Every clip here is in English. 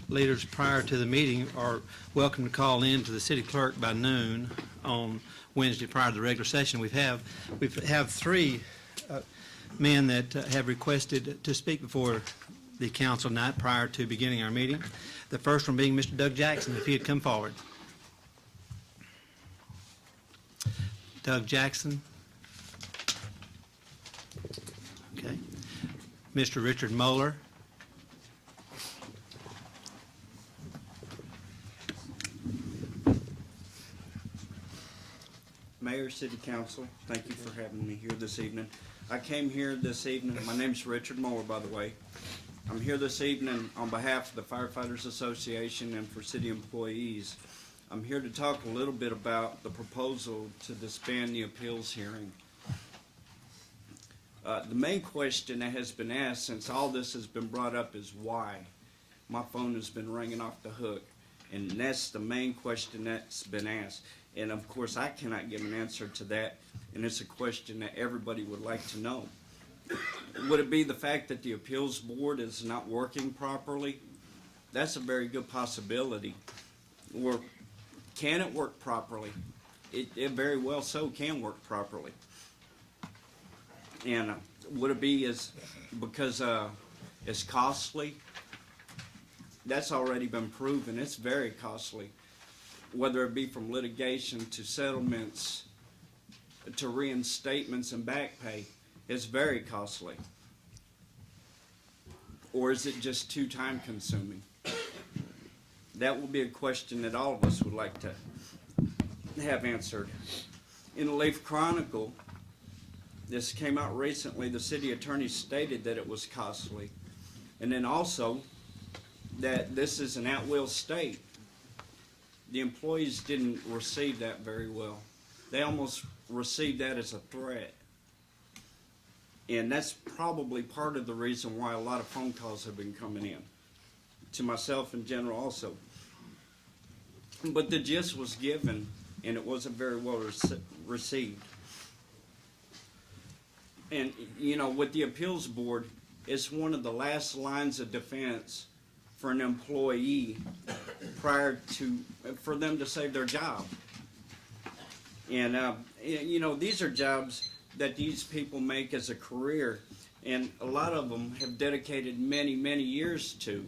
Leaders prior to the meeting are welcome to call in to the city clerk by noon on Wednesday prior to the regular session. We have three men that have requested to speak before the council tonight prior to beginning our meeting. The first one being Mr. Doug Jackson, if he had come forward. Doug Jackson. Okay. Mr. Richard Moeller. Mayor, City Council, thank you for having me here this evening. I came here this evening, my name's Richard Moore, by the way. I'm here this evening on behalf of the Firefighters Association and for city employees. I'm here to talk a little bit about the proposal to disband the appeals hearing. The main question that has been asked since all this has been brought up is why. My phone has been ringing off the hook, and that's the main question that's been asked. And of course, I cannot give an answer to that, and it's a question that everybody would like to know. Would it be the fact that the appeals board is not working properly? That's a very good possibility. Or can it work properly? It very well so can work properly. And would it be because it's costly? That's already been proven. It's very costly. Whether it be from litigation to settlements to reinstatements and back pay, it's very costly. Or is it just too time consuming? That will be a question that all of us would like to have answered. In the Leaf Chronicle, this came out recently, the city attorney stated that it was costly. And then also that this is an at-will state. The employees didn't receive that very well. They almost received that as a threat. And that's probably part of the reason why a lot of phone calls have been coming in, to myself in general also. But the gist was given, and it wasn't very well received. And, you know, with the appeals board, it's one of the last lines of defense for an employee for them to save their job. And you know, these are jobs that these people make as a career, and a lot of them have dedicated many years to.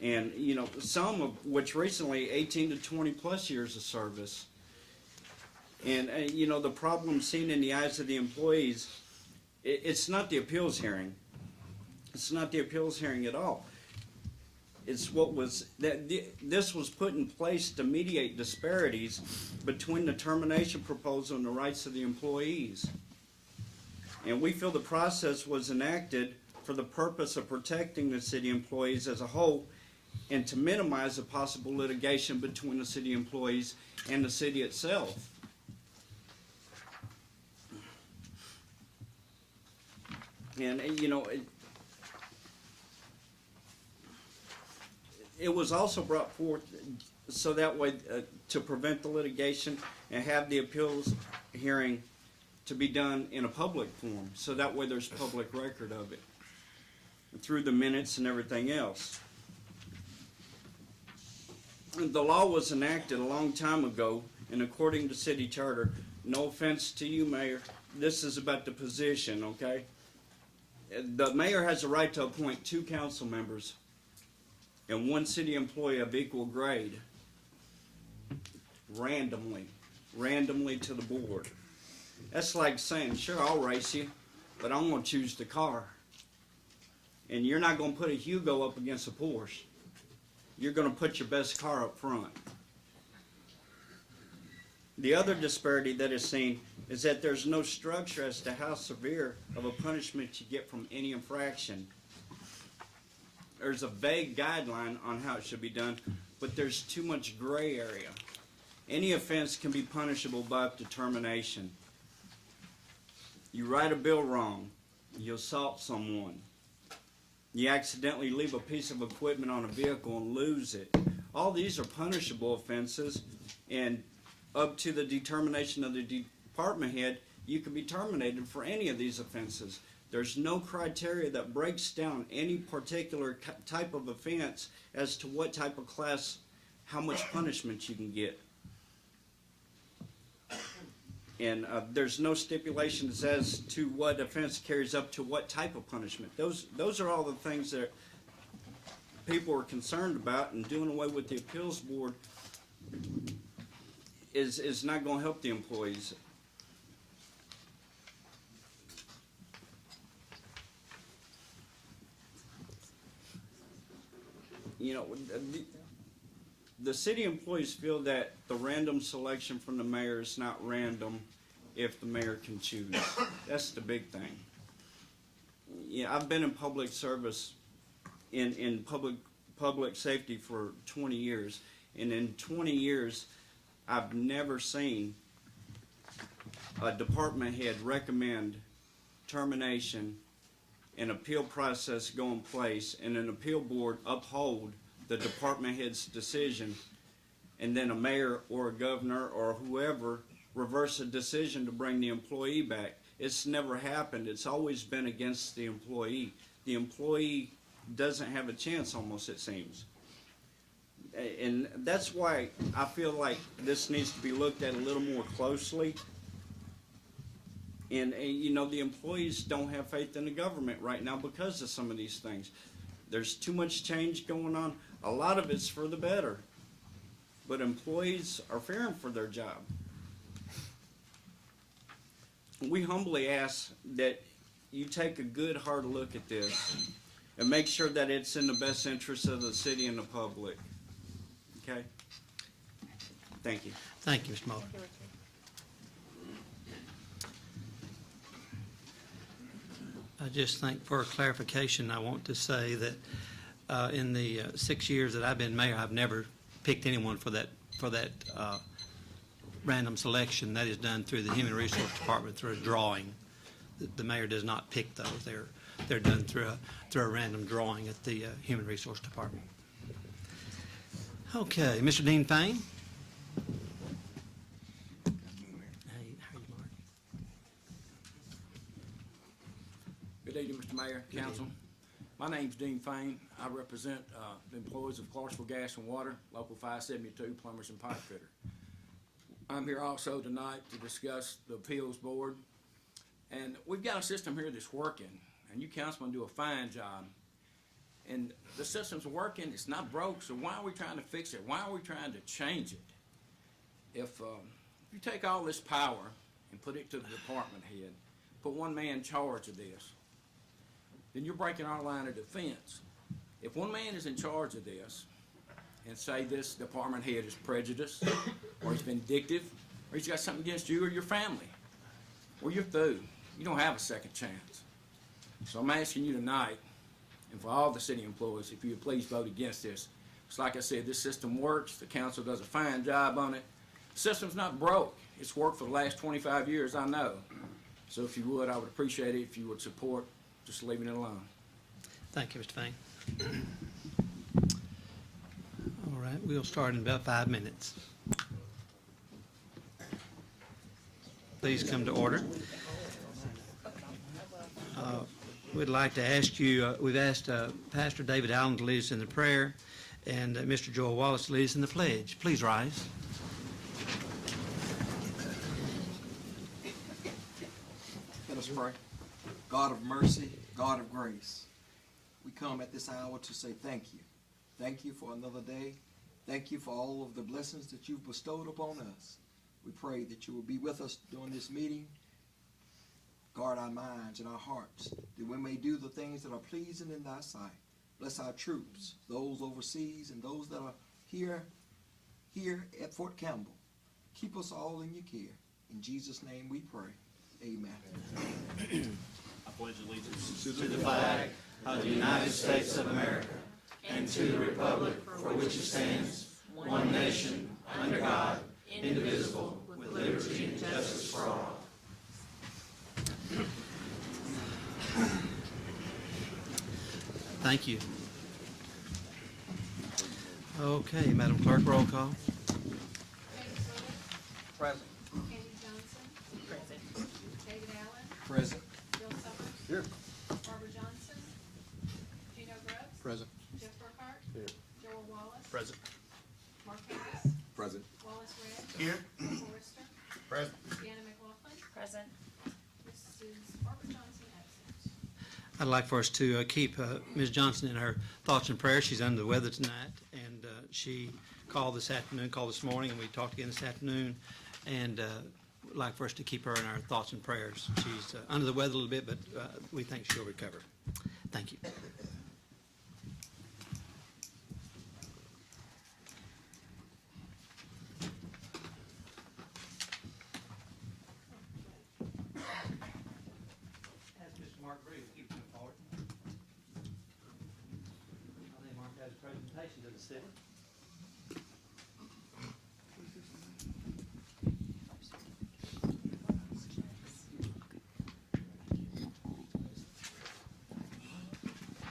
And you know, some of which recently 18 to 20 plus years of service. And you know, the problem seen in the eyes of the employees, it's not the appeals hearing. It's not the appeals hearing at all. It's what was that this was put in place to mediate disparities between the termination proposal and the rights of the employees. And we feel the process was enacted for the purpose of protecting the city employees as a whole and to minimize the possible litigation between the city employees and the city itself. And you know, it was also brought forth so that way to prevent the litigation and have the appeals hearing to be done in a public form, so that way there's public record of it through the minutes and everything else. The law was enacted a long time ago, and according to city charter, no offense to you, Mayor, this is about the position, okay? The mayor has a right to appoint 2 council members and 1 city employee of equal grade randomly to the board. That's like saying, sure, I'll race you, but I'm going to choose the car. And you're not going to put a Hugo up against a Porsche. You're going to put your best car up front. The other disparity that is seen is that there's no structure as to how severe of a punishment you get from any infraction. There's a vague guideline on how it should be done, but there's too much gray area. Any offense can be punishable by up to termination. You write a bill wrong, you assault someone, you accidentally leave a piece of equipment on a vehicle and lose it. All these are punishable offenses, and up to the determination of the department head, you can be terminated for any of these offenses. There's no criteria that breaks down any particular type of offense as to what type of class, how much punishment you can get. And there's no stipulations as to what offense carries up to what type of punishment. Those are all the things that people are concerned about, and doing away with the appeals board is not going to help the employees. You know, the city employees feel that the random selection from the mayor is not random if the mayor can choose. That's the big thing. Yeah, I've been in public service, in public safety for 20 years, and in 20 years, I've never seen a department head recommend termination, an appeal process go in place, and an appeal board uphold the department head's decision, and then a mayor or a governor or whoever reverse a decision to bring the employee back. It's never happened. It's always been against the employee. The employee doesn't have a chance, almost, it seems. And that's why I feel like this needs to be looked at a little more closely. And you know, the employees don't have faith in the government right now because of some of these things. There's too much change going on. A lot of it's for the better. But employees are fearing for their job. We humbly ask that you take a good, hard look at this and make sure that it's in the best interest of the city and the public. Okay? Thank you. Thank you, Mr. Muller. I just think for clarification, I want to say that in the 6 years that I've been mayor, I've never picked anyone for that random selection. That is done through the Human Resource Department through a drawing. The mayor does not pick those. They're done through a random drawing at the Human Resource Department. Okay, Mr. Dean Fain. Hey, how are you, Mark? Good evening, Mr. Mayor, Council. My name's Dean Fain. I represent the employees of Clarksville Gas and Water, Local 572, Plumbers and Pipe Fitter. I'm here also tonight to discuss the appeals board. And we've got a system here that's working, and you councilmen do a fine job. And the system's working, it's not broke, so why are we trying to fix it? Why are we trying to change it? If you take all this power and put it to the department head, put one man in charge of this, then you're breaking our line of defense. If one man is in charge of this, and say this department head is prejudiced, or he's vindictive, or he's got something against you or your family, or your food, you don't have a second chance. So I'm asking you tonight, and for all the city employees, if you would please vote against this. It's like I said, this system works. The council does a fine job on it. The system's not broke. It's worked for the last 25 years, I know. So if you would, I would appreciate it if you would support just leaving it alone. Thank you, Mr. Fain. All right, we'll start in about 5 minutes. Please come to order. We'd like to ask you, we've asked Pastor David Allen to lead us in the prayer and Mr. Joel Wallace to lead us in the pledge. Please rise. Let us pray. God of mercy, God of grace, we come at this hour to say thank you. Thank you for another day. Thank you for all of the blessings that you've bestowed upon us. We pray that you will be with us during this meeting. Guard our minds and our hearts, that we may do the things that are pleasing in thy sight. Bless our troops, those overseas and those that are here at Fort Campbell. Keep us all in your care. In Jesus' name we pray. Amen. I pledge allegiance To the flag of the United States of America and to the republic for which it stands, one nation, under God, indivisible, with liberty and justice for all. Thank you. Okay, Madam Clerk, roll call. Present. Candy Johnson. Present. David Allen. Present. Bill Summers. Here. Present. Jeff Burkhart. Here. Joel Wallace. Present. Mark Harris. Present. Wallace Red. Here. Bill Forrester. Present. Deanna McLaughlin. Present. Mrs. Barbara Johnson absent. I'd like for us to keep Ms. Johnson in her thoughts and prayers. She's under the weather tonight, and she called this morning, and we talked again this afternoon, and would like for us to keep her in our thoughts and prayers. She's under the weather a little bit, but we think she'll recover. Thank you. Ask Mr. Mark Briggs to come forward. I think Mark has a presentation to the city.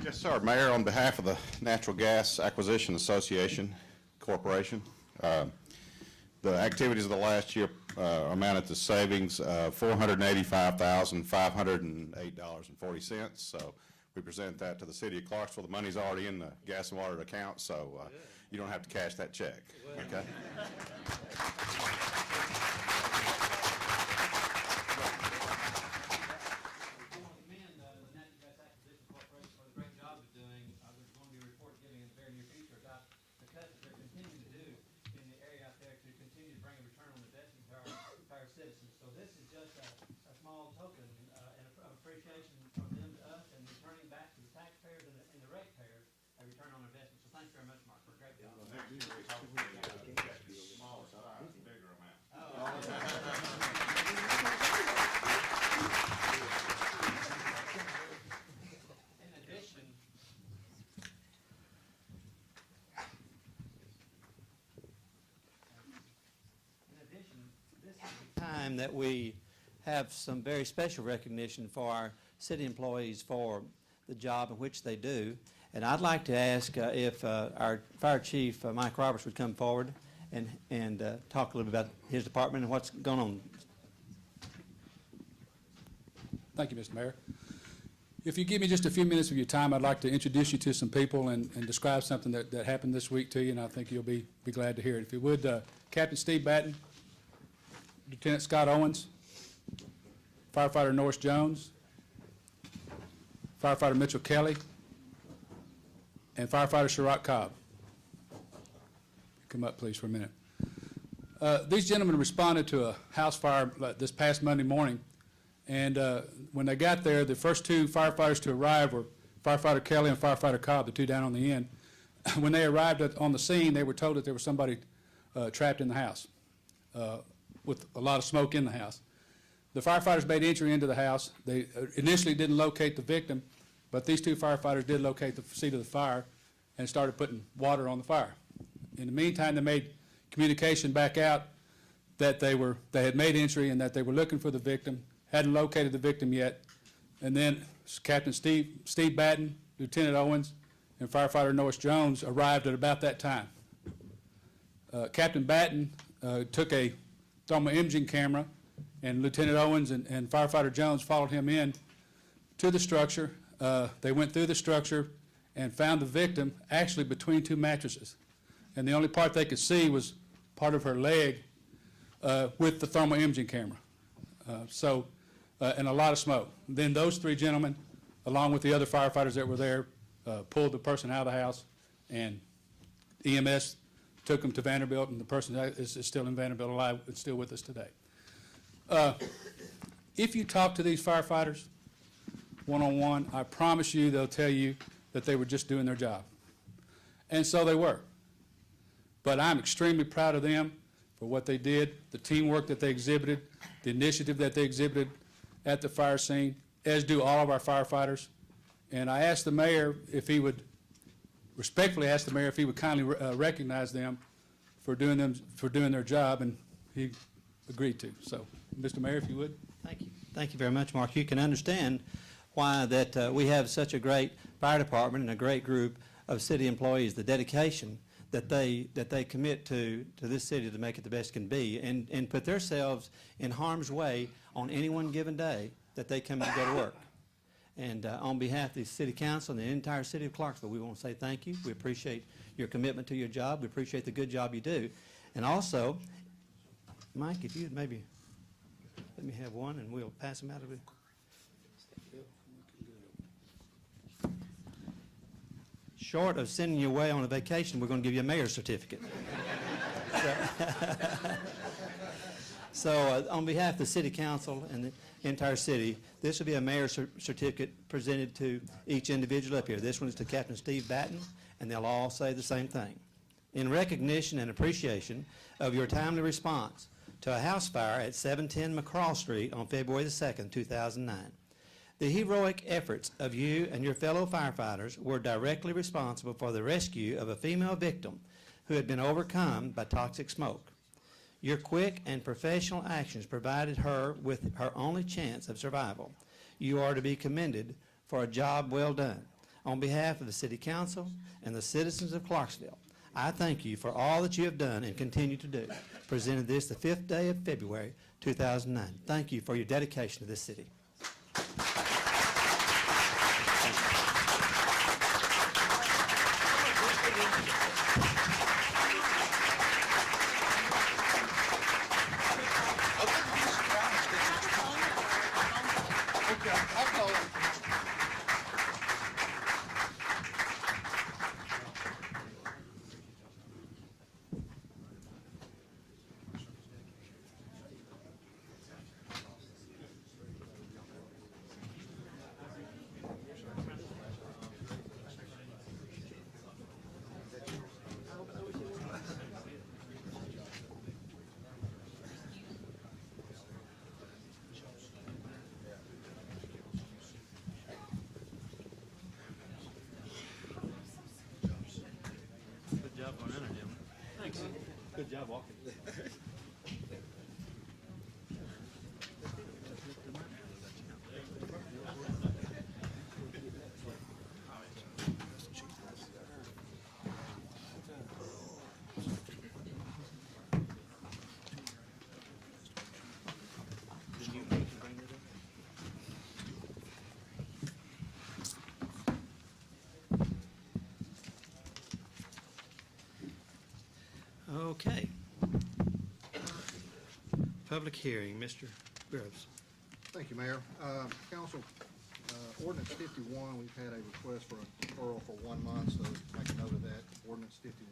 Yes, sir. Mayor, on behalf of the Natural Gas Acquisition Association Corporation, the activities of the last year amounted to savings of $485,508.40. So we present that to the city of Clarksville. The money's already in the gas and water account, so you don't have to cash that check. Okay? I want to commend the Natural Gas Acquisition Corporation for the great job they're doing. There's going to be a report given in the very near future about the cuts that they're continuing to do in the area out there to continue to bring a return on investment to our citizens. So this is just a small token and appreciation from them to us, and returning back to the taxpayers and the ratepayers a return on investment. So thanks very much, Mark, for a great job. Small, so I have a bigger amount. In addition, this is the time that we have some very special recognition for our city employees for the job in which they do. And I'd like to ask if our Fire Chief, Mike Roberts, would come forward and talk a little bit about his department and what's going on. Thank you, Mr. Mayor. If you give me just a few minutes of your time, I'd like to introduce you to some people and describe something that happened this week to you, and I think you'll be glad to hear it. If you would, Captain Steve Batten, Lieutenant Scott Owens, Firefighter Norris Jones, Firefighter Mitchell Kelly, and Firefighter Sherrock Cobb. Come up, please, for a minute. These gentlemen responded to a house fire this past Monday morning, and when they got there, the first two firefighters to arrive were Firefighter Kelly and Firefighter Cobb, the two down on the end. When they arrived on the scene, they were told that there was somebody trapped in the house with a lot of smoke in the house. The firefighters made entry into the house. They initially didn't locate the victim, but these two firefighters did locate the seat of the fire and started putting water on the fire. In the meantime, they made communication back out that they had made entry and that they were looking for the victim, hadn't located the victim yet, and then Captain Steve Batten, Lieutenant Owens, and Firefighter Norris Jones arrived at about that time. Captain Batten took a thermal imaging camera, and Lieutenant Owens and Firefighter Jones followed him in to the structure. They went through the structure and found the victim actually between two mattresses. And the only part they could see was part of her leg with the thermal imaging camera. And a lot of smoke. Then those three gentlemen, along with the other firefighters that were there, pulled the person out of the house, and EMS took them to Vanderbilt, and the person is still in Vanderbilt alive and still with us today. If you talk to these firefighters one-on-one, I promise you they'll tell you that they were just doing their job. And so they were. But I'm extremely proud of them for what they did, the teamwork that they exhibited, the initiative that they exhibited at the fire scene, as do all of our firefighters. And I asked the mayor if he would, respectfully ask the mayor if he would kindly recognize them for doing their job, and he agreed to. So, Mr. Mayor, if you would. Thank you. Thank you very much, Mark. You can understand why that we have such a great fire department and a great group of city employees, the dedication that they commit to this city to make it the best it can be, and put themselves in harm's way on any one given day that they come and go to work. And on behalf of the city council and the entire city of Clarksville, we want to say thank you. We appreciate your commitment to your job. We appreciate the good job you do. And also, Mike, if you'd maybe let me have one, and we'll pass them out of it. Short of sending you away on a vacation, we're going to give you a mayor's certificate. So on behalf of the city council and the entire city, this will be a mayor's certificate presented to each individual up here. This one is to Captain Steve Batten, and they'll all say the same thing. In recognition and appreciation of your timely response to a house fire at 710 McCraw Street on February the 2nd, 2009. The heroic efforts of you and your fellow firefighters were directly responsible for the rescue of a female victim who had been overcome by toxic smoke. Your quick and professional actions provided her with her only chance of survival. You are to be commended for a job well done. On behalf of the City Council and the citizens of Clarksville, I thank you for all that you have done and continue to do. Presented this the 5th day of February, 2009. Thank you for your dedication to this city. Good job on that, gentlemen. Thanks. Good job walking. Okay. Public hearing, Mr. Groves. Thank you, Mayor. Council, ordinance 51, we've had a request for a deferral for 1 month, so make a note of that, ordinance 51.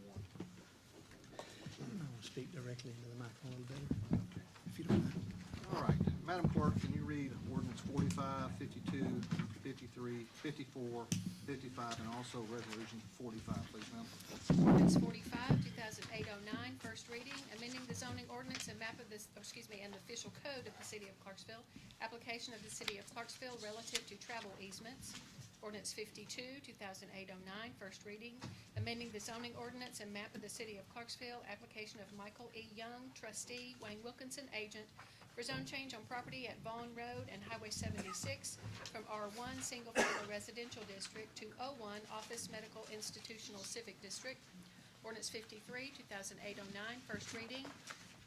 I want to speak directly into the microphone a little better, if you don't mind. All right, Madam Clerk, can you read ordinance 45, 52, 53, 54, 55, and also resolution 45, please, ma'am? Ordinance 45, 2008-09, first reading, amending the zoning ordinance and map of this, and the official code of the city of Clarksville, application of the city of Clarksville relative to travel easements. Ordinance 52, 2008-09, first reading, amending the zoning ordinance and map of the city of Clarksville, application of Michael E. Young, trustee, Wayne Wilkinson, agent, for zone change on property at Vaughn Road and Highway 76 from R1 Single Family Residential District to O1 Office Medical Institutional Civic District. Ordinance 53, 2008-09, first reading,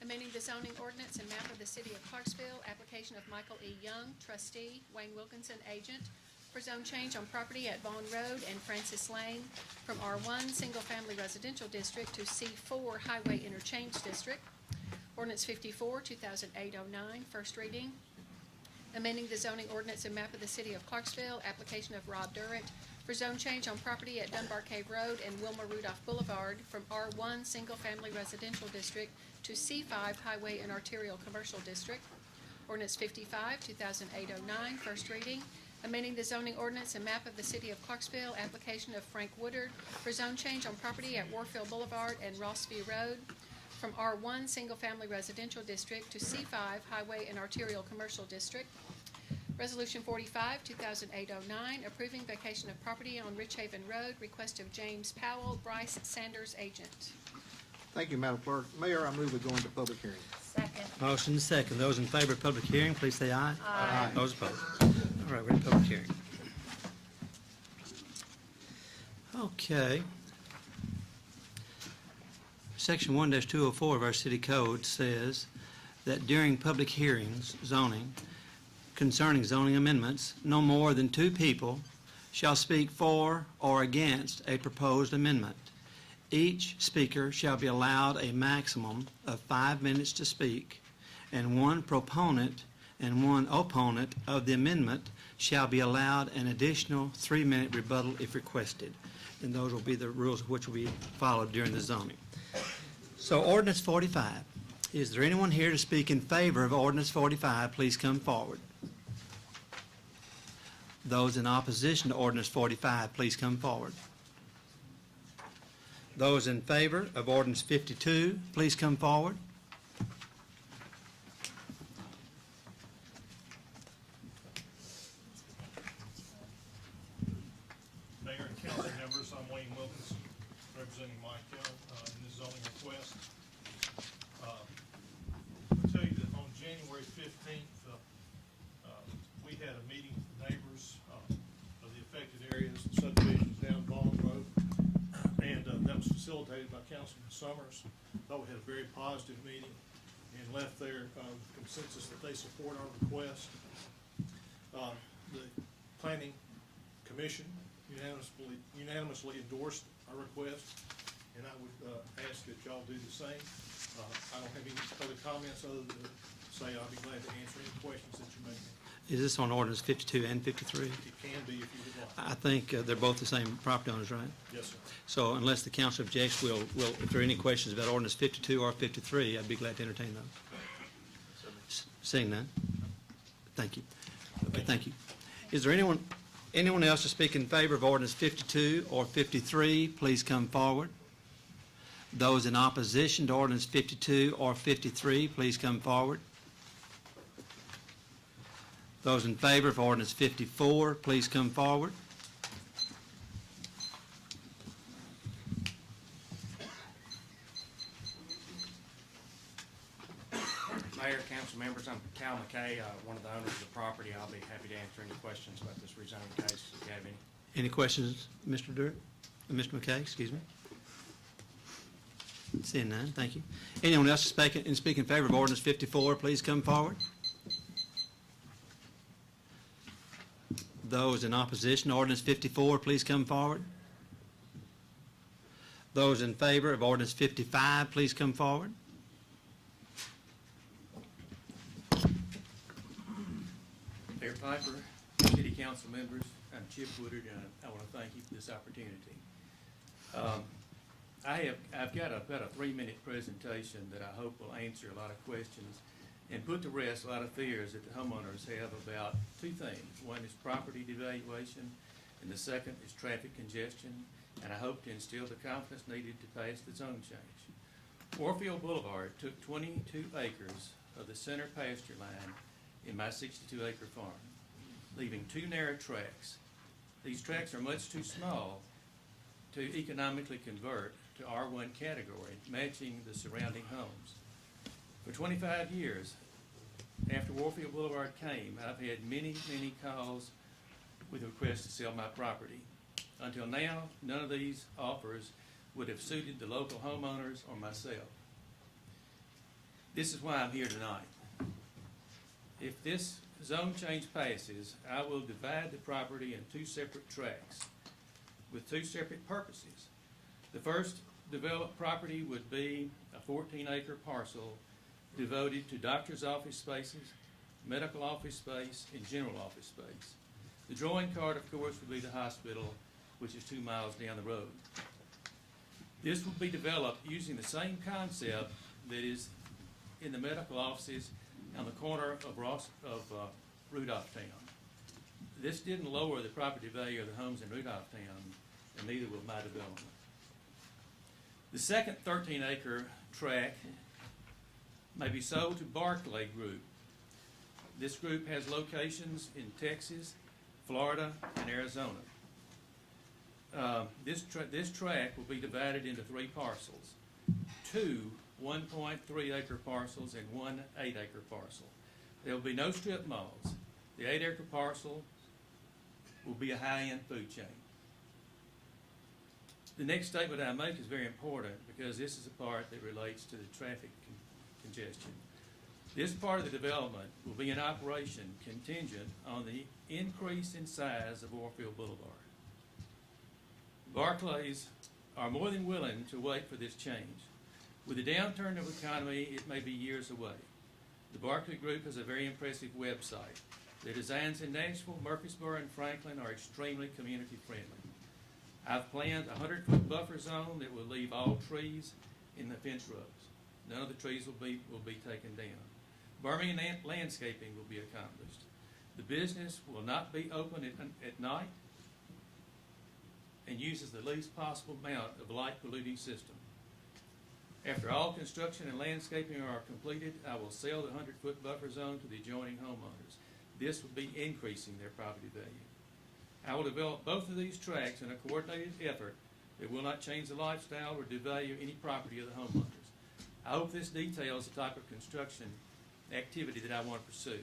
amending the zoning ordinance and map of the city of Clarksville, application of Michael E. Young, trustee, Wayne Wilkinson, agent, for zone change on property at Vaughn Road and Francis Lane from R1 Single Family Residential District to C4 Highway Interchange District. Ordinance 54, 2008-09, first reading, amending the zoning ordinance and map of the city of Clarksville, application of Rob Durrett for zone change on property at Dunbar Cave Road and Wilma Rudolph Boulevard from R1 Single Family Residential District to C5 Highway and Arterial Commercial District. Ordinance 55, 2008-09, first reading, amending the zoning ordinance and map of the city of Clarksville, application of Frank Woodard for zone change on property at Warfield Boulevard and Rossview Road from R1 Single Family Residential District to C5 Highway and Arterial Commercial District. Resolution 45, 2008-09, approving vacation of property on Rich Haven Road, request of James Powell, Bryce Sanders, agent. Thank you, Madam Clerk. Mayor, I move we go into public hearing. Second. Motion is second. Those in favor of public hearing, please say aye. Aye. Those opposed. All right, we're in public hearing. Okay. Section 1-204 of our city code says that during public hearings, zoning, concerning zoning amendments, no more than 2 people shall speak for or against a proposed amendment. Each speaker shall be allowed a maximum of 5 minutes to speak, and 1 proponent and 1 opponent of the amendment shall be allowed an additional 3-minute rebuttal if requested. And those will be the rules which will be followed during the zoning. So ordinance 45. Is there anyone here to speak in favor of ordinance 45? Please come forward. Those in opposition to ordinance 45, please come forward. Those in favor of ordinance 52, please come forward. Mayor and council members, I'm Wayne Wilkins, representing Mike Hill in this zoning request. I'll tell you that on January 15th, we had a meeting with neighbors of the affected areas, subdivisions down Bond Road, and that was facilitated by Councilman Summers. Thought we had a very positive meeting and left there with consensus that they support our request. The Planning Commission unanimously endorsed our request, and I would ask that y'all do the same. I don't have any other comments other than to say I'll be glad to answer any questions that you may have. Is this on ordinance 52 and 53? It can be if you would like. I think they're both the same property owners, right? Yes, sir. So unless the council objects, we'll, if there are any questions about ordinance 52 or 53, I'd be glad to entertain those. Seeing none? Thank you. Okay, thank you. Is there anyone else to speak in favor of ordinance 52 or 53? Please come forward. Those in opposition to ordinance 52 or 53, please come forward. Those in favor of ordinance 54, please come forward. Mayor, council members, I'm Cal McKay, one of the owners of the property. I'll be happy to answer any questions about this rezoning case if you have any. Any questions, Mr. Durrett? Mr. McKay, excuse me? Seeing none, thank you. Anyone else to speak in favor of ordinance 54, please come forward. Those in opposition to ordinance 54, please come forward. Those in favor of ordinance 55, please come forward. Mayor Piper, city council members, I'm Chip Woodard, and I want to thank you for this opportunity. I've got about a 3-minute presentation that I hope will answer a lot of questions and put to rest a lot of fears that the homeowners have about 2 things. One is property devaluation, and the second is traffic congestion, and I hope to instill the confidence needed to pass the zone change. Warfield Boulevard took 22 acres of the center pasture line in my 62-acre farm, leaving 2 narrow tracks. These tracks are much too small to economically convert to R1 category, matching the surrounding homes. For 25 years, after Warfield Boulevard came, I've had many, many calls with requests to sell my property. Until now, none of these offers would have suited the local homeowners or myself. This is why I'm here tonight. If this zone change passes, I will divide the property in 2 separate tracts with 2 separate purposes. The first developed property would be a 14-acre parcel devoted to doctor's office spaces, medical office space, and general office space. The drawing card, of course, would be the hospital, which is 2 miles down the road. This will be developed using the same concept that is in the medical offices on the corner of Rudolph Town. This didn't lower the property value of the homes in Rudolph Town, and neither will my development. The second 13-acre tract may be sold to Barclay Group. This group has locations in Texas, Florida, and Arizona. This tract will be divided into 3 parcels, 2 1.3-acre parcels and 1 8-acre parcel. There will be no strip malls. The 8-acre parcel will be a high-end food chain. The next statement I make is very important because this is the part that relates to the traffic congestion. This part of the development will be in operation contingent on the increase in size of Warfield Boulevard. Barclays are more than willing to wait for this change. With the downturn of the economy, it may be years away. The Barclay Group has a very impressive website. Their designs in Nashville, Murfreesboro, and Franklin are extremely community friendly. I've planned a 100-foot buffer zone that will leave all trees in the fence rows. None of the trees will be taken down. Berming and landscaping will be accomplished. The business will not be open at night and uses the least possible amount of light polluting system. After all construction and landscaping are completed, I will sell the 100-foot buffer zone to the adjoining homeowners. This will be increasing their property value. I will develop both of these tracts in a coordinated effort that will not change the lifestyle or devalue any property of the homeowners. I hope this details the type of construction activity that I want to pursue.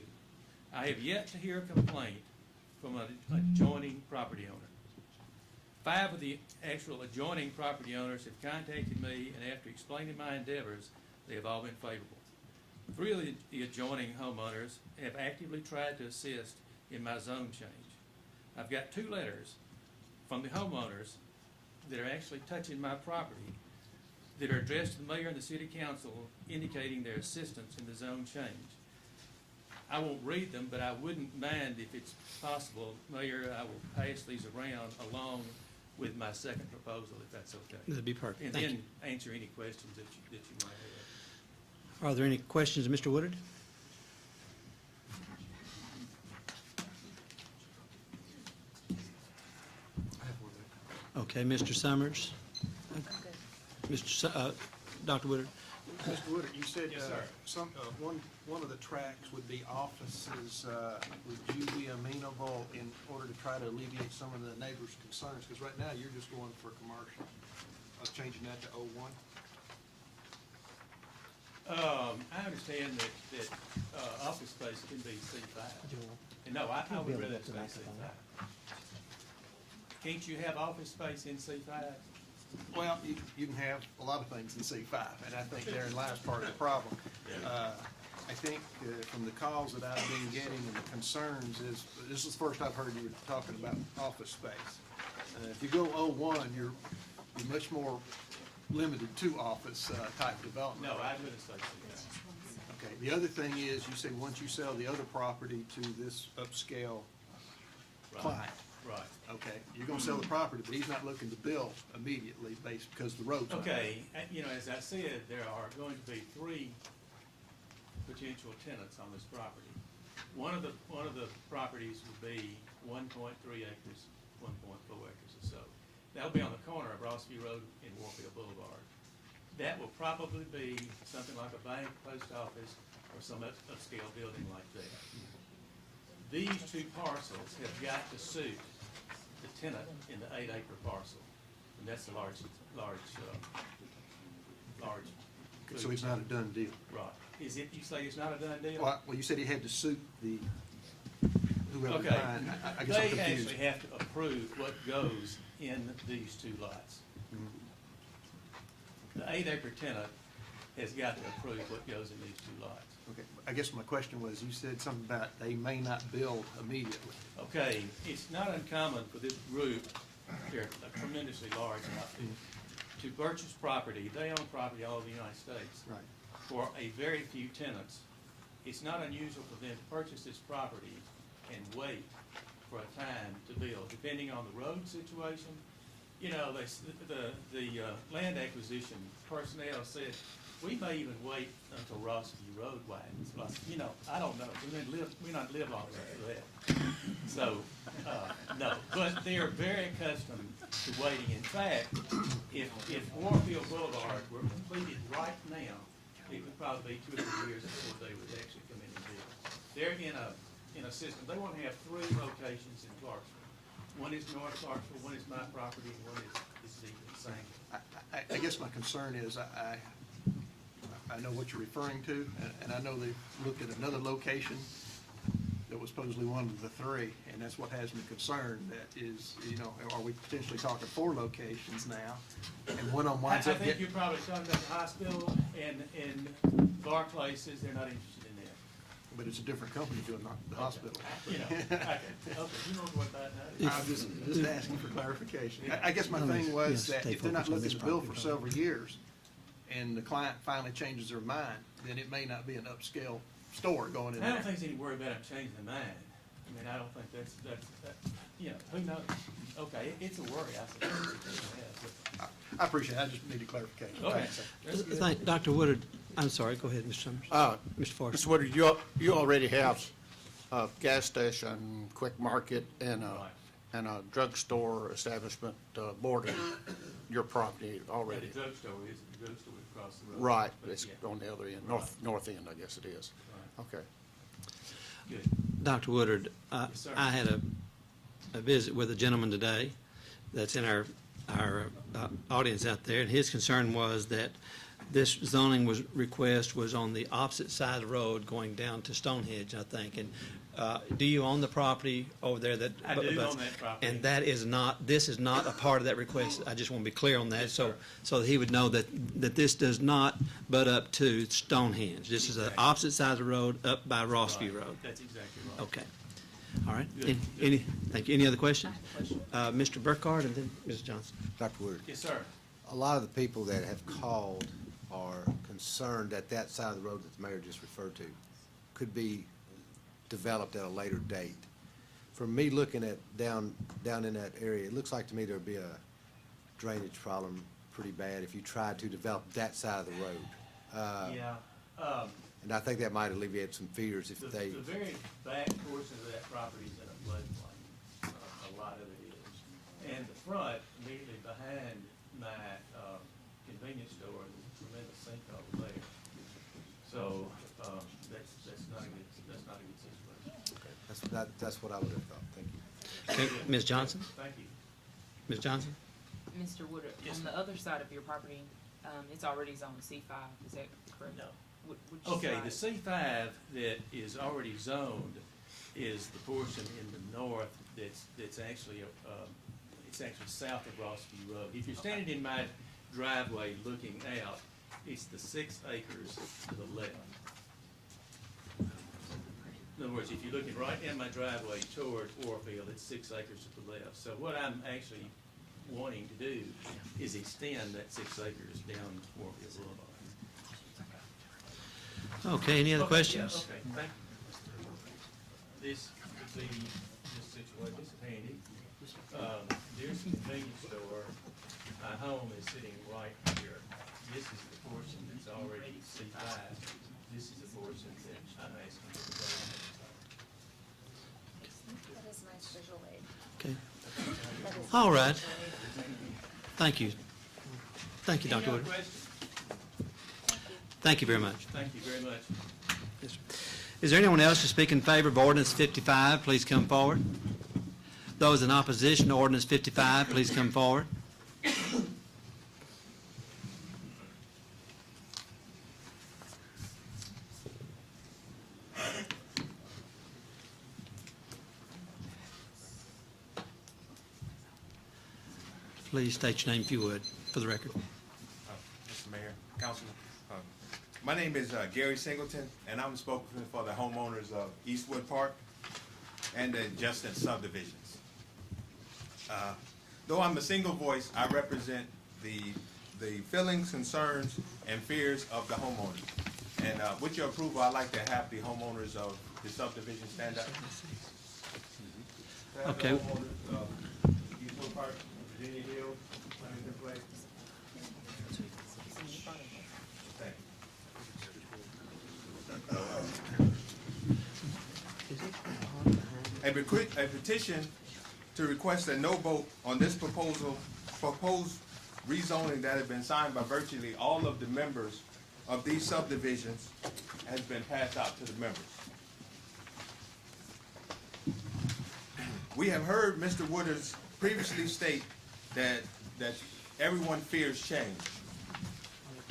I have yet to hear a complaint from an adjoining property owner. 5 of the actual adjoining property owners have contacted me, and after explaining my endeavors, they have all been favorable. 3 of the adjoining homeowners have actively tried to assist in my zone change. I've got 2 letters from the homeowners that are actually touching my property that are addressed to the mayor and the city council indicating their assistance in the zone change. I won't read them, but I wouldn't mind if it's possible, Mayor, I will pass these around along with my second proposal, if that's okay. That'd be perfect. And Thank then you. answer any questions that you might have. Are there any questions, Mr. Woodard? Okay, Mr. Summers? Dr. Woodard? Mr. Woodard, you said Yes, sir. one of the tracks would be offices. Would you be amenable in order to try to alleviate some of the neighbors' concerns? Because right now, you're just going for commercial, changing that to O1? I understand that office space can be C5. And no, I would rather say C5. Can't you have office space in C5? Well, you can have a lot of things in C5, and I think therein lies part of the problem. I think from the calls that I've been getting and the concerns is, this is the first I've heard you were talking about office space. If you go O1, you're much more limited to office type development. No, I wouldn't say C5. Okay, the other thing is, you say once you sell the other property to this upscale client. Right. Okay, you're gonna sell the property, but he's not looking to build immediately because the road's not. Okay, as I said, there are going to be 3 potential tenants on this property. One of the properties would be 1.3 acres, 1.4 acres or so. That'll be on the corner of Rossview Road and Warfield Boulevard. That will probably be something like a bank, post office, or some upscale building like that. These 2 parcels have got to suit the tenant in the 8-acre parcel, and that's the large. So it's not a done deal. Right. Is it, you say it's not a done deal? Well, you said he had to suit whoever Okay. buying. I guess I'm They confused. actually have to approve what goes in these 2 lots. The 8-acre tenant has got to approve what goes in these 2 lots. Okay, I guess my question was, you said something about they may not build immediately. Okay, it's not uncommon for this group, they're tremendously large outfit, to purchase property, they own property all over the United States. Right. For a very few tenants. It's not unusual for them to purchase this property and wait for a time to build, depending on the road situation. You know, the land acquisition personnel said, we may even wait until Rossview Road widens. Well, you know, I don't know. We not live long enough for that. So, no. But they are very accustomed to waiting. In fact, if Warfield Boulevard were completed right now, it would probably be 2 or 3 years before they would actually come in and build. They're in a system. They want to have 3 locations in Clarksville. One is North Clarksville, one is my property, and one is the same. I guess my concern is, I know what you're referring to, and I know they've looked at another location that was supposedly one of the 3, and that's what has me concerned, that is, you know, are we potentially talking 4 locations now? And one of them winds I up think getting. you're probably talking about the hospital and Barclays says they're not interested in that. but it's a different company doing the hospital. You know, okay, you know what that is? I'm just asking for clarification. I guess my thing was that if they're not looking to bill for several years, and the client finally changes their mind, then it may not be an upscale store going in I don't there. think there's any worry about them changing their mind. I mean, I don't think that's, you know, who knows? Okay, it's a worry, I suppose. Yeah, I appreciate it, I just needed clarification. but- Okay, Thanks. that's good. Thank, Dr. Woodard, I'm sorry, go ahead, Mr. Summers. Mr. Forrest. Mr. Woodard, you already have a gas station, quick market, and a drugstore establishment bordering your property Yeah, already. the drugstore is across the road. Right, But it's yeah, on the other end, north end, I guess it is. Okay. good. Dr. Woodard, Yes, sir. I had a visit with a gentleman today that's in our audience out there, and his concern was that this zoning request was on the opposite side of the road going down to Stonehenge, I think. And do you own the property over there that? I do own that property. And this is not a part of that request. I just want to be clear on that. Yes, So sir. that he would know that this does not butt up to Stonehenge. This is the Exactly. opposite side of the road up by Rossview Right. Road. That's exactly right. Okay. All right. Good. Thank you. Any other questions? Mr. Burkhardt and then Mrs. Johnson. Dr. Woodard, Yes, sir. a lot of the people that have called are concerned that that side of the road that the mayor just referred to could be developed at a later date. From me looking at down in that area, it looks like to me there'd be a drainage problem pretty bad if you tried to develop that side of the road. Yeah. And I think that might alleviate some fears if The they, very back portion of that property is in a floodplain, a lot of it is. And the front, immediately behind my convenience store, there's a tremendous sinkhole there. So, that's not a good situation. that's what I would have thought. Thank you. Okay, Ms. Johnson? Thank you. Ms. Johnson? Mr. Woodard, Yes, on ma'am. the other side of your property, it's already zoned C5, is that correct? No. Which Okay, side? the C5 that is already zoned is the portion in the north that's actually, it's actually south of Rossview Road. If you're standing in my driveway looking out, it's the 6 acres to the left. In other words, if you're looking right in my driveway toward Warfield, it's 6 acres to the left. So what I'm actually wanting to do is extend that 6 acres down Warfield Boulevard. Okay, any other Okay, questions? yeah, okay, thank you. This situation, this is handy. There's a convenience store. My home is sitting right here. This is the portion that's already C5. This is the portion that I'm asking for the variance on. That is a nice visual aid. Okay. That is All a right. visual aid. Thank you. Thank you, Any Dr. other Woodard. questions? Thank you very much. Thank you very much. Yes, sir. Is there anyone else to speak in favor of ordinance 55? Please come forward. Those in opposition to ordinance 55, please come forward. Please state your name if you would, for the record. Mr. Mayor, Councilman, my name is Gary Singleton, and I'm spokesman for the homeowners of Eastwood Park and the adjacent subdivisions. Though I'm a single voice, I represent the feelings, concerns, and fears of the homeowners. And with your approval, I'd like to have the homeowners of the subdivision stand up. To have the Okay. homeowners of Eastwood Park, Virginia Hills, Huntington Place. Thank you. A petition to request a no vote on this proposed rezoning that has been signed by virtually all of the members of these subdivisions has been passed out to the members. We have heard Mr. Woodard's previously state that everyone fears change.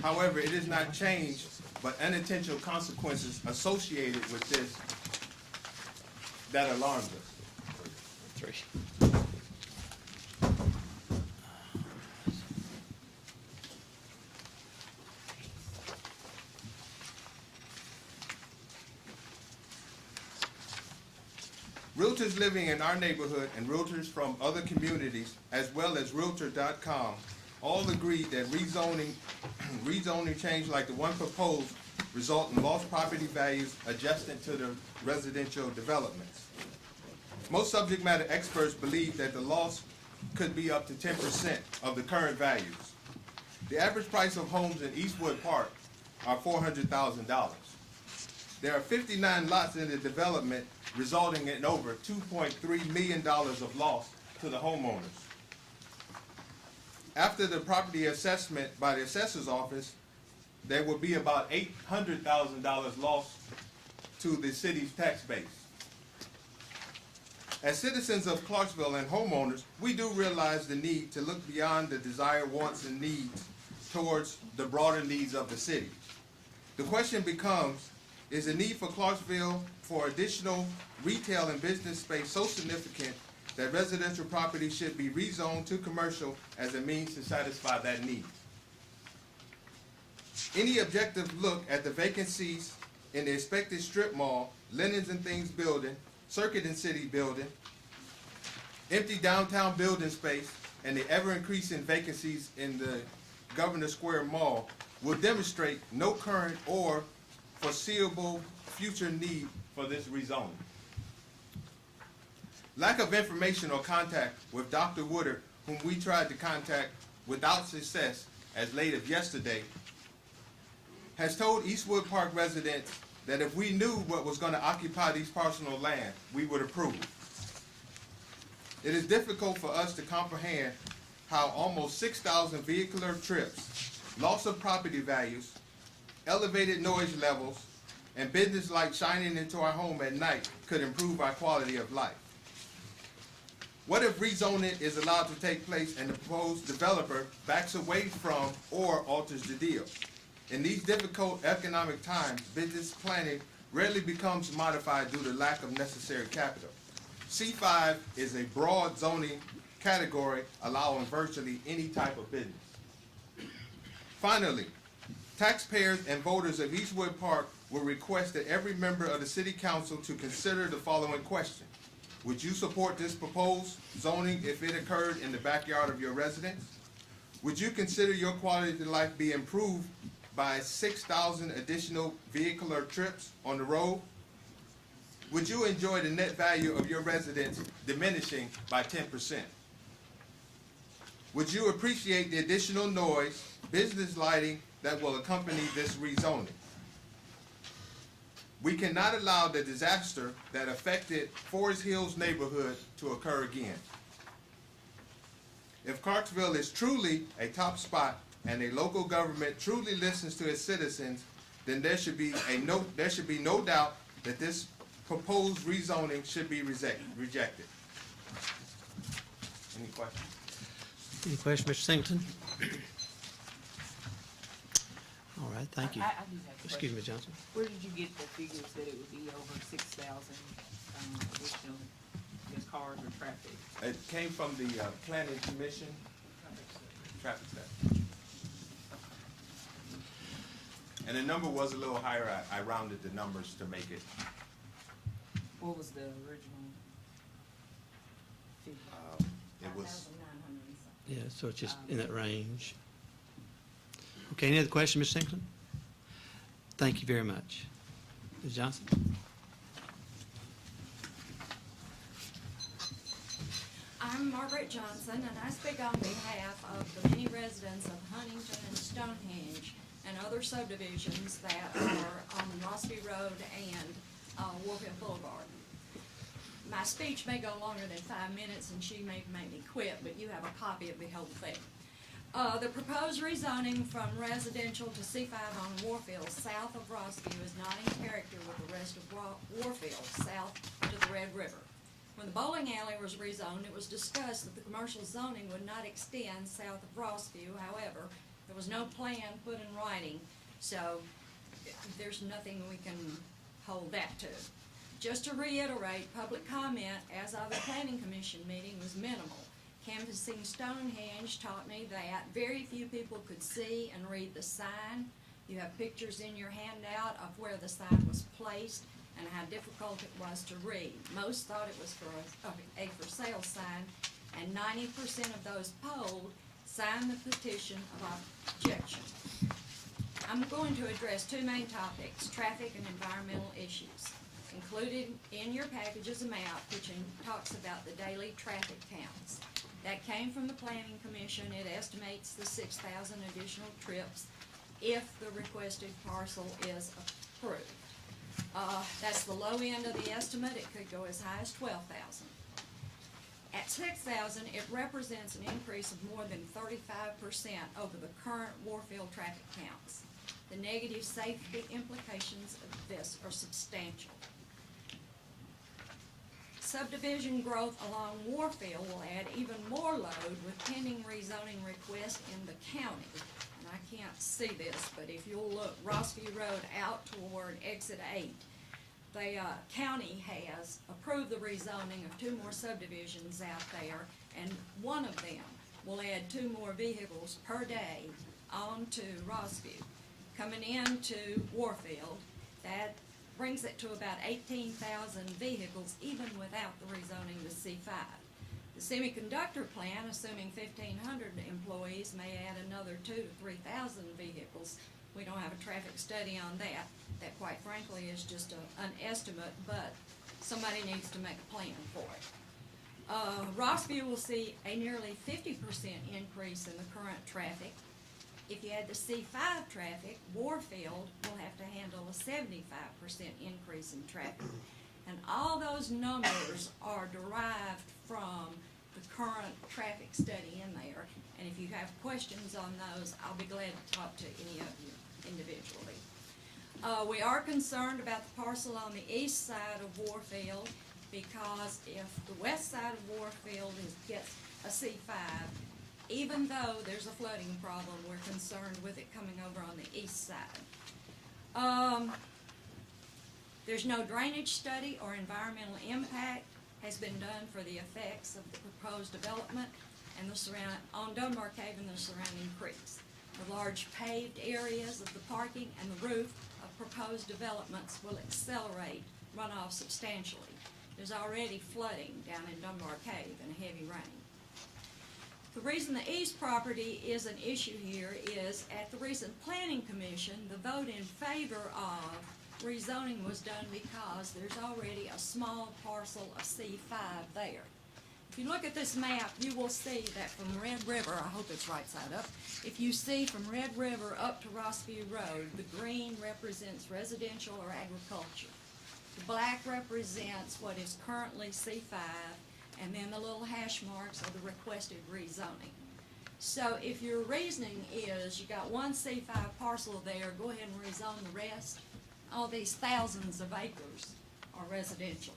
However, it is not change, but unintentional consequences associated with this that alarms us. Realtors living in our neighborhood and realtors from other communities, as well as Realtor.com, all agreed that rezoning change like the one proposed result in lost property values adjusted to the residential developments. Most subject matter experts believe that the loss could be up to 10% of the current values. The average price of homes in Eastwood Park are $400,000. There are 59 lots in the development, resulting in over $2.3 million of loss to the homeowners. After the property assessment by the assessor's office, there will be about $800,000 lost to the city's tax base. As citizens of Clarksville and homeowners, we do realize the need to look beyond the desired wants and needs towards the broader needs of the city. The question becomes, is the need for Clarksville for additional retail and business space so significant that residential property should be rezoned to commercial as a means to satisfy that need? Any objective look at the vacancies in the expected strip mall, Linens and Things building, Circuit and City building, empty downtown building space, and the ever-increasing vacancies in the Governor Square Mall will demonstrate no current or foreseeable future need for this rezoning. Lack of information or contact with Dr. Woodard, whom we tried to contact without success as late as yesterday, has told Eastwood Park residents that if we knew what was going to occupy these parcels of land, we would approve. It is difficult for us to comprehend how almost 6,000 vehicular trips, loss of property values, elevated noise levels, and business lights shining into our home at night could improve our quality of life. What if rezoning is allowed to take place and the proposed developer backs away from or alters the deal? In these difficult economic times, business planning rarely becomes modified due to lack of necessary capital. C5 is a broad zoning category allowing virtually any type of business. Finally, taxpayers and voters of Eastwood Park will request that every member of the City Council to consider the following question. Would you support this proposed zoning if it occurred in the backyard of your residence? Would you consider your quality of life be improved by 6,000 additional vehicular trips on the road? Would you enjoy the net value of your residence diminishing by 10%? Would you appreciate the additional noise, business lighting that will accompany this rezoning? We cannot allow the disaster that affected Forest Hills neighborhood to occur again. If Clarksville is truly a top spot and a local government truly listens to its citizens, then there should be no doubt that this proposed rezoning should be rejected. Any questions? Any questions, Mr. Singleton? All right, thank you. I do have a Excuse me, question. Johnson. Where did you get the figures that it would be over 6,000 additional, I guess, cars or traffic? It came from the Planning Commission, traffic study. And the number was a little higher. I rounded the numbers to make it. What was the original figure? It was 5,900 and something. Yeah, so it's just in that range. Okay, any other questions, Mr. Singleton? Thank you very much. Ms. Johnson? I'm Margaret Johnson, and I speak on behalf of the many residents of Huntington and Stonehenge and other subdivisions that are on Rossby Road and Warfield Boulevard. My speech may go longer than 5 minutes, and she may make me quit, but you have a copy of the whole thing. The proposed rezoning from residential to C5 on Warfield south of Rossview is not in character with the rest of Warfield south to the Red River. When the bowling alley was rezoned, it was discussed that the commercial zoning would not extend south of Rossview. However, there was no plan put in writing, so there's nothing we can hold that to. Just to reiterate, public comment as of the Planning Commission meeting was minimal. Canvassing Stonehenge taught me that very few people could see and read the sign. You have pictures in your handout of where the sign was placed and how difficult it was to read. Most thought it was for a for sale sign, and 90% of those polled signed the petition of objection. I'm going to address two main topics, traffic and environmental issues. Included in your package is a map which talks about the daily traffic counts. That came from the Planning Commission. It estimates the 6,000 additional trips if the requested parcel is approved. That's the low end of the estimate. It could go as high as 12,000. At 6,000, it represents an increase of more than 35% over the current Warfield traffic counts. The negative safety implications of this are substantial. Subdivision growth along Warfield will add even more load with pending rezoning requests in the county. And I can't see this, but if you'll look Rossview Road out toward exit 8, the county has approved the rezoning of 2 more subdivisions out there, and one of them will add 2 more vehicles per day onto Rossview. Coming into Warfield, that brings it to about 18,000 vehicles even without the rezoning to C5. The semiconductor plant, assuming 1,500 employees, may add another 2,000 to 3,000 vehicles. We don't have a traffic study on that. That, quite frankly, is just an estimate, but somebody needs to make a plan for it. Rossview will see a nearly 50% increase in the current traffic. If you add the C5 traffic, Warfield will have to handle a 75% increase in traffic. And all those numbers are derived from the current traffic study in there. And if you have questions on those, I'll be glad to talk to any of you individually. We are concerned about the parcel on the east side of Warfield, because if the west side of Warfield gets a C5, even though there's a flooding problem, we're concerned with it coming over on the east side. There's no drainage study or environmental impact has been done for the effects of the proposed development and on Dunbar Cave and the surrounding creeks. The large paved areas of the parking and the roof of proposed developments will accelerate runoff substantially. There's already flooding down in Dunbar Cave and heavy rain. The reason the east property is an issue here is at the recent Planning Commission, the vote in favor of rezoning was done because there's already a small parcel of C5 there. If you look at this map, you will see that from Red River, I hope it's right side up, if you see from Red River up to Rossview Road, the green represents residential or agriculture. The black represents what is currently C5, and then the little hash marks are the requested rezoning. So if your reasoning is you got one C5 parcel there, go ahead and rezone the rest, all these thousands of acres are residential.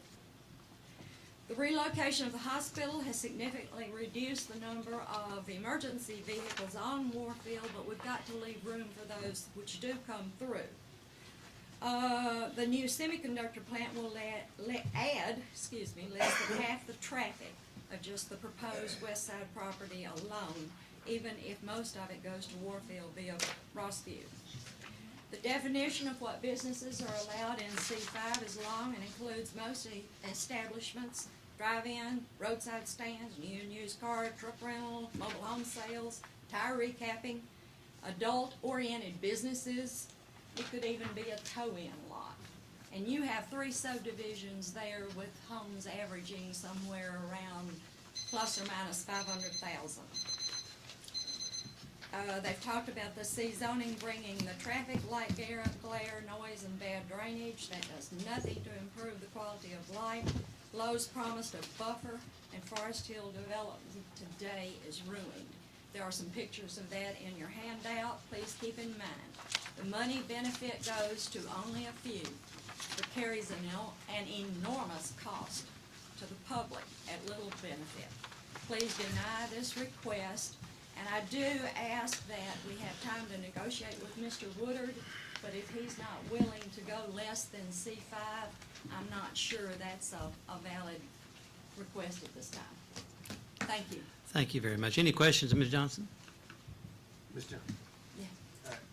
The relocation of the hospital has significantly reduced the number of emergency vehicles on Warfield, but we've got to leave room for those which do come through. The new semiconductor plant will add less than half the traffic of just the proposed west side property alone, even if most of it goes to Warfield via Rossview. The definition of what businesses are allowed in C5 is long and includes most establishments, drive-in, roadside stands, new and used car, truck rental, mobile home sales, tire recapping, adult-oriented businesses. It could even be a tow-in lot. And you have 3 subdivisions there with homes averaging somewhere around plus or minus 500,000. They've talked about the C zoning bringing the traffic, light, glare, noise, and bad drainage. That does nothing to improve the quality of life. Lowe's promised a buffer, and Forest Hill development today is ruined. There are some pictures of that in your handout. Please keep in mind, the money benefit goes to only a few, but carries an enormous cost to the public at little benefit. Please deny this request. And I do ask that we have time to negotiate with Mr. Woodard, but if he's not willing to go less than C5, I'm not sure that's a valid request at this time. Thank you. Thank you very much. Any questions, Ms. Johnson? Ms. Johnson? Yeah.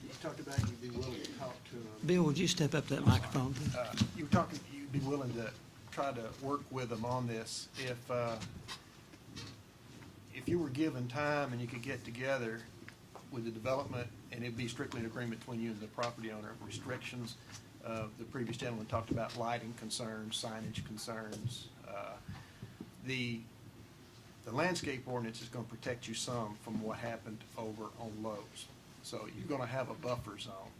You talked about you'd be willing to talk to them. Bill, would you step up to that microphone, please? You were talking, you be willing to try to work with them on this. If you were given time and you could get together with the development, and it'd be strictly an agreement between you and the property owner, restrictions, the previous gentleman talked about lighting concerns, signage concerns. The landscape ordinance is going to protect you some from what happened over on Lowe's. So you're going to have a buffer zone.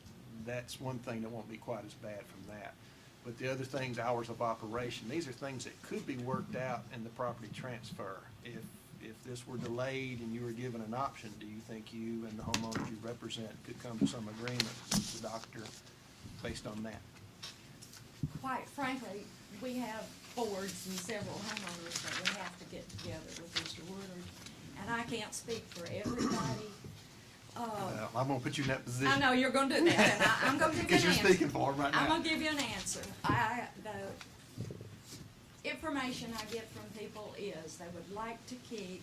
That's one thing that won't be quite as bad from that. But the other things, hours of operation, these are things that could be worked out in the property transfer. If this were delayed and you were given an option, do you think you and the homeowners you represent could come to some agreement with the doctor based on that? Quite frankly, we have boards and several homeowners that we have to get together with Mr. Woodard, and I can't speak for everybody. Well, I'm going to put you in that position. I know you're gonna do that, and I'm gonna give you an answer. Because you're speaking for him right now. I'm gonna give you an answer. The information I get from people is they would like to keep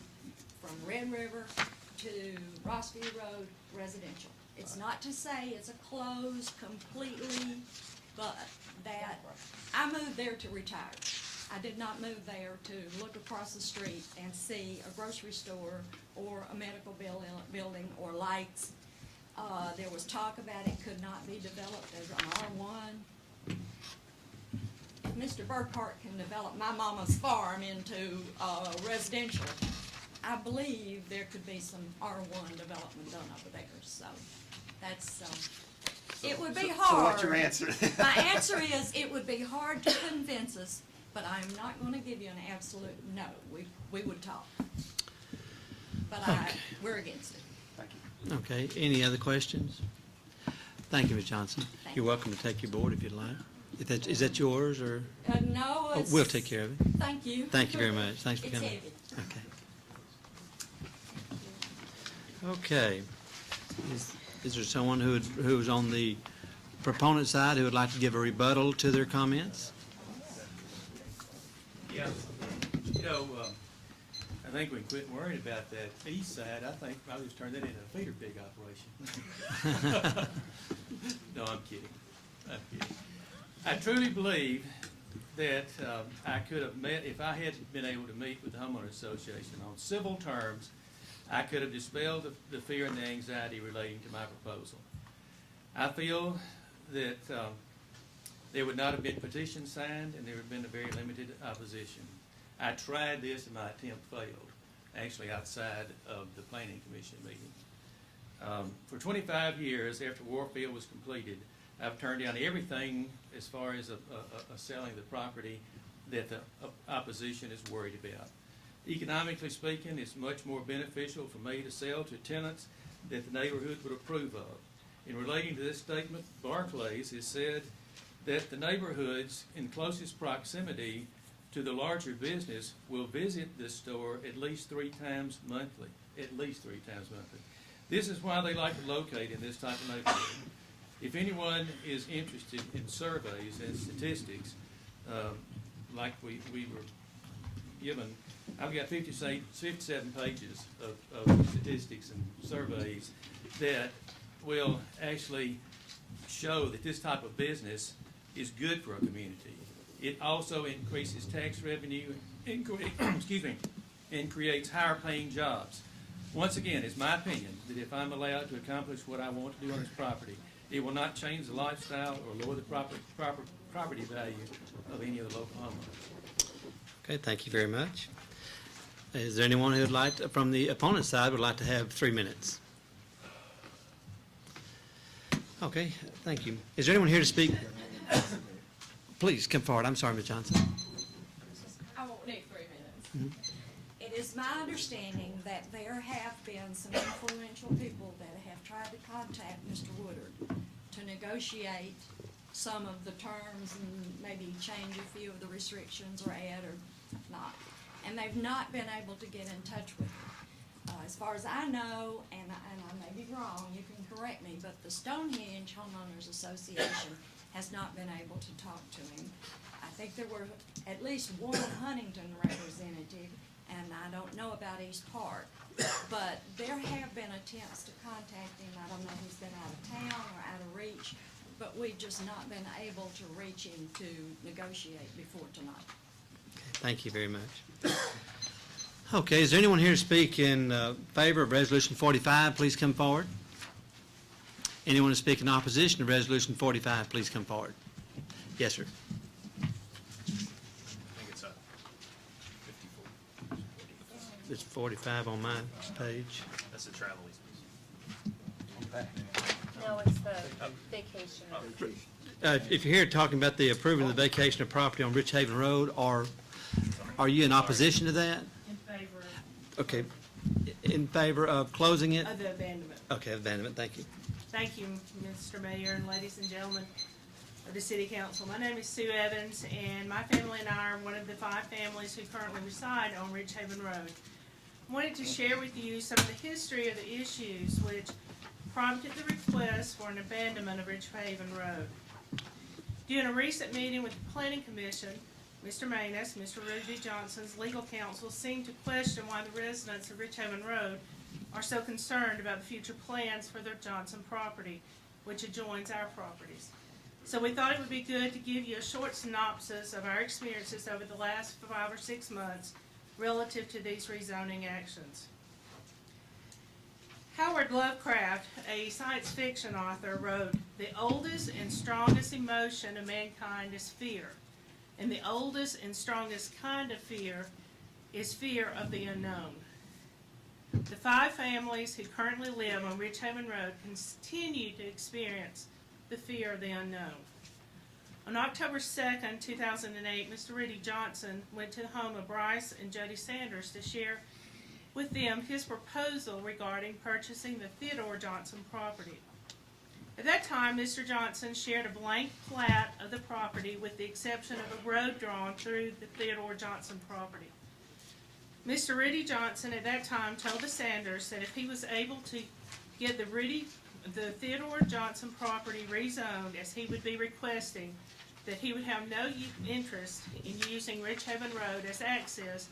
from Red River to Rossview Road residential. It's not to say it's a closed completely, but that, I moved there to retire. I did not move there to look across the street and see a grocery store or a medical building or lights. There was talk about it could not be developed as an R1. If Mr. Burkhart can develop my mama's farm into residential, I believe there could be some R1 development done over there, so that's, it would be hard. So what's your answer? My answer is, it would be hard to convince us, but I'm not gonna give you an absolute no. We would talk. But we're against it. Thank you. Okay, any other questions? Thank you, Ms. Johnson. Thank You're you. welcome to take your board if you'd like. Is that yours, or? No, Oh, it's. we'll take care of it. Thank you. Thank you very much. Thanks for It's coming. heavy. Okay. Okay. Is there someone who's on the proponent side who would like to give a rebuttal to their comments? Yeah, I think we can quit worrying about that east side. I think I'll just turn that into a feeder pig operation. No, I'm kidding. I'm kidding. I truly believe that I could have met, if I had been able to meet with the homeowners association on civil terms, I could have dispelled the fear and the anxiety relating to my proposal. I feel that there would not have been petitions signed, and there would have been a very limited opposition. I tried this, and my attempt failed, actually outside of the Planning Commission meeting. For 25 years after Warfield was completed, I've turned down everything as far as selling the property that the opposition is worried about. Economically speaking, it's much more beneficial for me to sell to tenants that the neighborhood would approve of. In relating to this statement, Barclays has said that the neighborhoods in closest proximity to the larger business will visit this store at least 3 times monthly. At least 3 times monthly. This is why they like to locate in this type of neighborhood. If anyone is interested in surveys and statistics, like we were given, I've got 57 pages of statistics and surveys that will actually show that this type of business is good for a community. It also increases tax revenue and creates higher paying jobs. Once again, it's my opinion that if I'm allowed to accomplish what I want to do on this property, it will not change the lifestyle or lower the property value of any of the local homeowners. Okay, thank you very much. Is there anyone who would like to, from the opponent side, would like to have 3 minutes? Okay, thank you. Is there anyone here to speak? Please come forward. I'm sorry, Ms. Johnson. I won't need 3 minutes. It is my understanding that there have been some influential people that have tried to contact Mr. Woodard to negotiate some of the terms and maybe change a few of the restrictions or add or not. And they've not been able to get in touch with him. As far as I know, and I may be wrong, you can correct me, but the Stonehenge Homeowners Association has not been able to talk to him. I think there were at least one Huntington representative, and I don't know about East Park, but there have been attempts to contact him. I don't know if he's been out of town or out of reach, but we've just not been able to reach him to negotiate before tonight. Thank you very much. Okay, is there anyone here to speak in favor of Resolution 45? Please come forward. Anyone to speak in opposition to Resolution 45, please come forward. Yes, sir. I think it's 54. It's 45 on my page. That's the travel easements. No, it's the vacation. If you're here talking about the approving the vacation of property on Rich Haven Road, are you in opposition to that? In favor Okay. In favor of closing it? of the abandonment. Okay, abandonment, thank you. Thank you, Mr. Mayor and ladies and gentlemen of the City Council. My name is Sue Evans, and my family and I are one of the 5 families who currently reside on Ridge Haven Road. I wanted to share with you some of the history of the issues which prompted the request for an abandonment of Ridge Haven Road. During a recent meeting with the Planning Commission, Mr. Manus, Mr. Rudy Johnson's legal counsel, seemed to question why the residents of Ridge Haven Road are so concerned about the future plans for their Johnson property, which adjoins our properties. So we thought it would be good to give you a short synopsis of our experiences over the last 5 or 6 months relative to these rezoning actions. Howard Lovecraft, a science fiction author, wrote, "The oldest and strongest emotion of mankind is fear, and the oldest and strongest kind of fear is fear of the unknown." The 5 families who currently live on Ridge Haven Road continue to experience the fear of the unknown. On October 2nd, 2008, Mr. Rudy Johnson went to the home of Bryce and Jody Sanders to share with them his proposal regarding purchasing the Theodore Johnson property. At that time, Mr. Johnson shared a blank plat of the property with the exception of a road drawn through the Theodore Johnson property. Mr. Rudy Johnson at that time told the Sanders that if he was able to get the Theodore Johnson property rezoned as he would be requesting, that he would have no interest in using Ridge Haven Road as access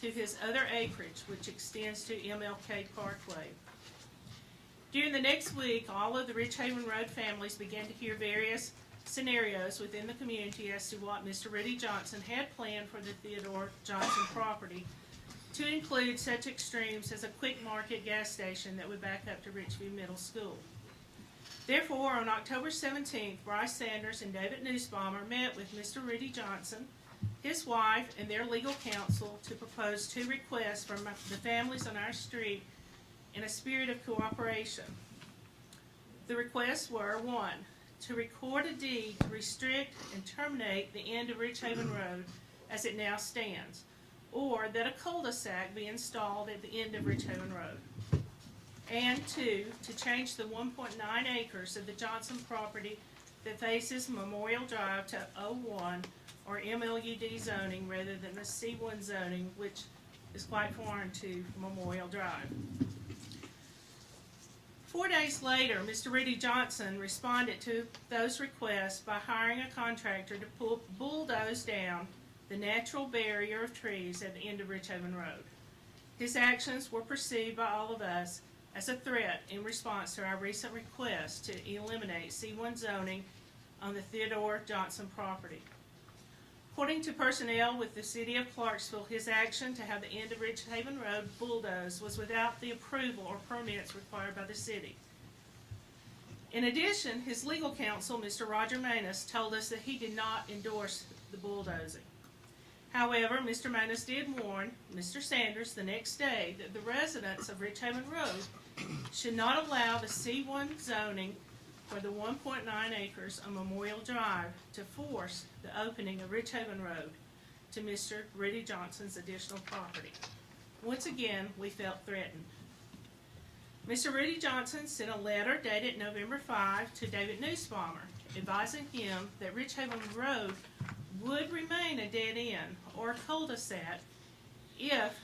to his other acreage, which extends to MLK Parkway. During the next week, all of the Ridge Haven Road families began to hear various scenarios within the community as to what Mr. Rudy Johnson had planned for the Theodore Johnson property, to include such extremes as a quick market gas station that would back up to Richview Middle School. Therefore, on October 17th, Bryce Sanders and David Nussbaumer met with Mr. Rudy Johnson, his wife, and their legal counsel to propose 2 requests from the families on our street in a spirit of cooperation. The requests were: 1, to record a deed to restrict and terminate the end of Ridge Haven Road as it now stands, or that a cul-de-sac be installed at the end of Ridge Haven Road. And 2, to change the 1.9 acres of the Johnson property that faces Memorial Drive to O1 or MLUD zoning rather than the C1 zoning, which is quite foreign to Memorial Drive. 4 days later, Mr. Rudy Johnson responded to those requests by hiring a contractor to bulldoze down the natural barrier of trees at the end of Ridge Haven Road. His actions were perceived by all of us as a threat in response to our recent request to eliminate C1 zoning on the Theodore Johnson property. According to personnel with the City of Clarksville, his action to have the end of Ridge Haven Road bulldozed was without the approval or permits required by the city. In addition, his legal counsel, Mr. Roger Manus, told us that he did not endorse the bulldozing. However, Mr. Manus did warn Mr. Sanders the next day that the residents of Ridge Haven Road should not allow the C1 zoning for the 1.9 acres on Memorial Drive to force the opening of Ridge Haven Road to Mr. Rudy Johnson's additional property. Once again, we felt threatened. Mr. Rudy Johnson sent a letter dated November 5 to David Nussbaumer, advising him that Ridge Haven Road would remain a dead end or cul-de-sac if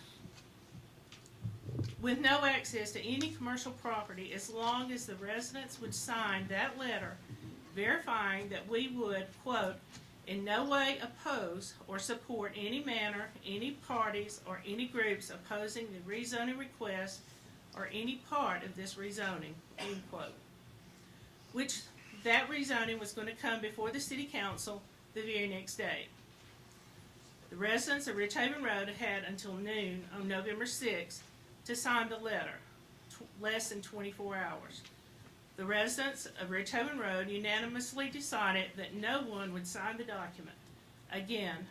with no access to any commercial property, as long as the residents would sign that letter verifying that we would, quote, in no way oppose or support any manner, any parties, or any groups opposing the rezoning request or any part of this rezoning, end quote. Which that rezoning was going to come before the city council the very next day. The residents of Ridge Haven Road had until noon on November 6th to sign the letter, less than 24 hours. The residents of Ridge Haven Road unanimously decided that no one would sign the document. Again,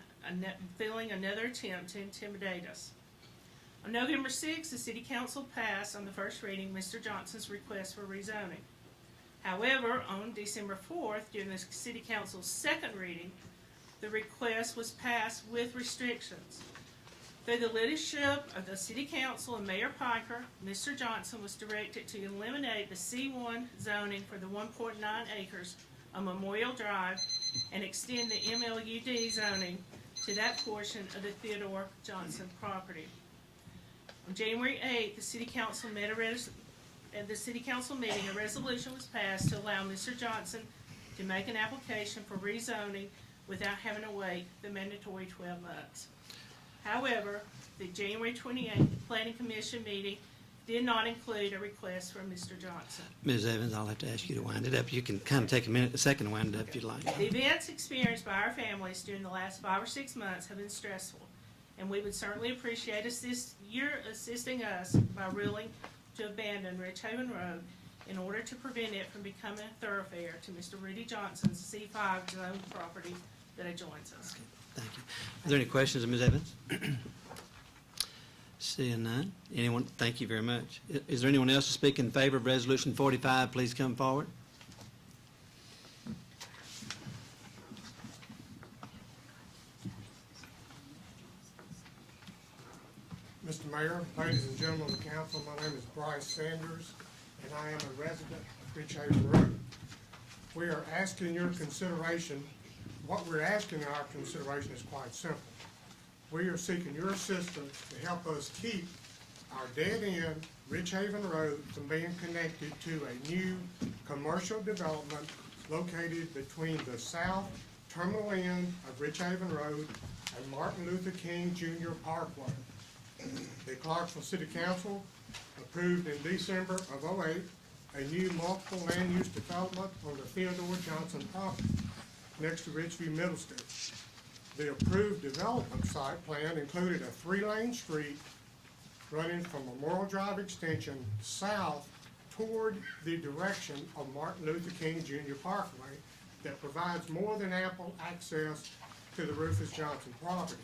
feeling another attempt to intimidate us. On November 6th, the City Council passed on the first reading Mr. Johnson's request for rezoning. However, on December 4th, during the City Council's second reading, the request was passed with restrictions. Through the leadership of the City Council and Mayor Piker, Mr. Johnson was directed to eliminate the C1 zoning for the 1.9 acres on Memorial Drive and extend the MLUD zoning to that portion of the Theodore Johnson property. On January 8th, the City Council met at the City Council meeting, a resolution was passed to allow Mr. Johnson to make an application for rezoning without having to wait the mandatory 12 months. However, the January 28th Planning Commission meeting did not include a request from Mr. Johnson. Ms. Evans, I'll have to ask you to wind it up. You can kind of take a second to wind it up if you'd like. The events experienced by our families during the last 5 or 6 months have been stressful, and we would certainly appreciate your assisting us by ruling to abandon Ridge Haven Road in order to prevent it from becoming a thoroughfare to Mr. Rudy Johnson's C5 zone property that adjoins us. Thank you. Are there any questions of Ms. Evans? Seeing none. Anyone? Thank you very much. Is there anyone else to speak in favor of Resolution 45? Please come forward. Mr. Mayor, ladies and gentlemen of the council, my name is Bryce Sanders, and I am a resident of Ridge Haven Road. We are asking your consideration. What we're asking in our consideration is quite simple. We are seeking your assistance to help us keep our dead-end Ridge Haven Road from being connected to a new commercial development located between the south terminal end of Ridge Haven Road and Martin Luther King Jr. Parkway. The Clarksville City Council approved in December of '08 a new multiple land use development on the Theodore Johnson property next to Ridgeview Middle School. The approved development site plan included a 3-lane street running from Memorial Drive Extension south toward the direction of Martin Luther King Jr. Parkway that provides more than ample access to the Rufus Johnson property.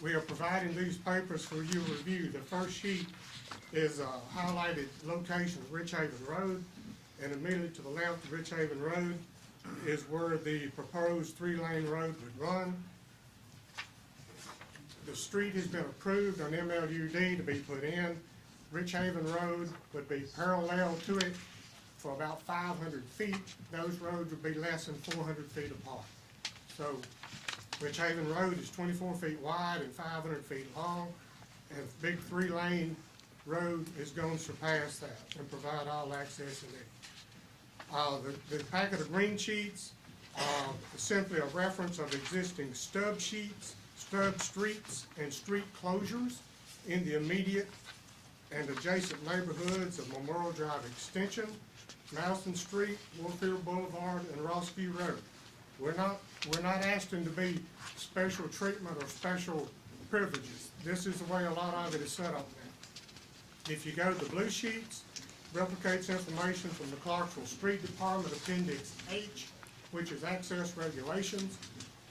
We are providing these papers for your review. The first sheet is a highlighted location of Ridge Haven Road, and immediately to the left of Ridge Haven Road is where the proposed 3-lane road would run. The street has been approved on MLUD to be put in. Ridge Haven Road would be parallel to it for about 500 feet. Those roads would be less than 400 feet apart. So Ridge Haven Road is 24 feet wide and 500 feet long, and the big 3-lane road is going to surpass that and provide all access in it. The packet of green sheets is simply a reference of existing stub sheets, stub streets, and street closures in the immediate and adjacent neighborhoods of Memorial Drive Extension, Mouston Street, Warfield Boulevard, and Rossview Road. We're not asking to be special treatment or special privileges. This is the way a lot of it is set up now. If you go to the blue sheets, replicates information from the Clarksville Street Department Appendix H, which is access regulations.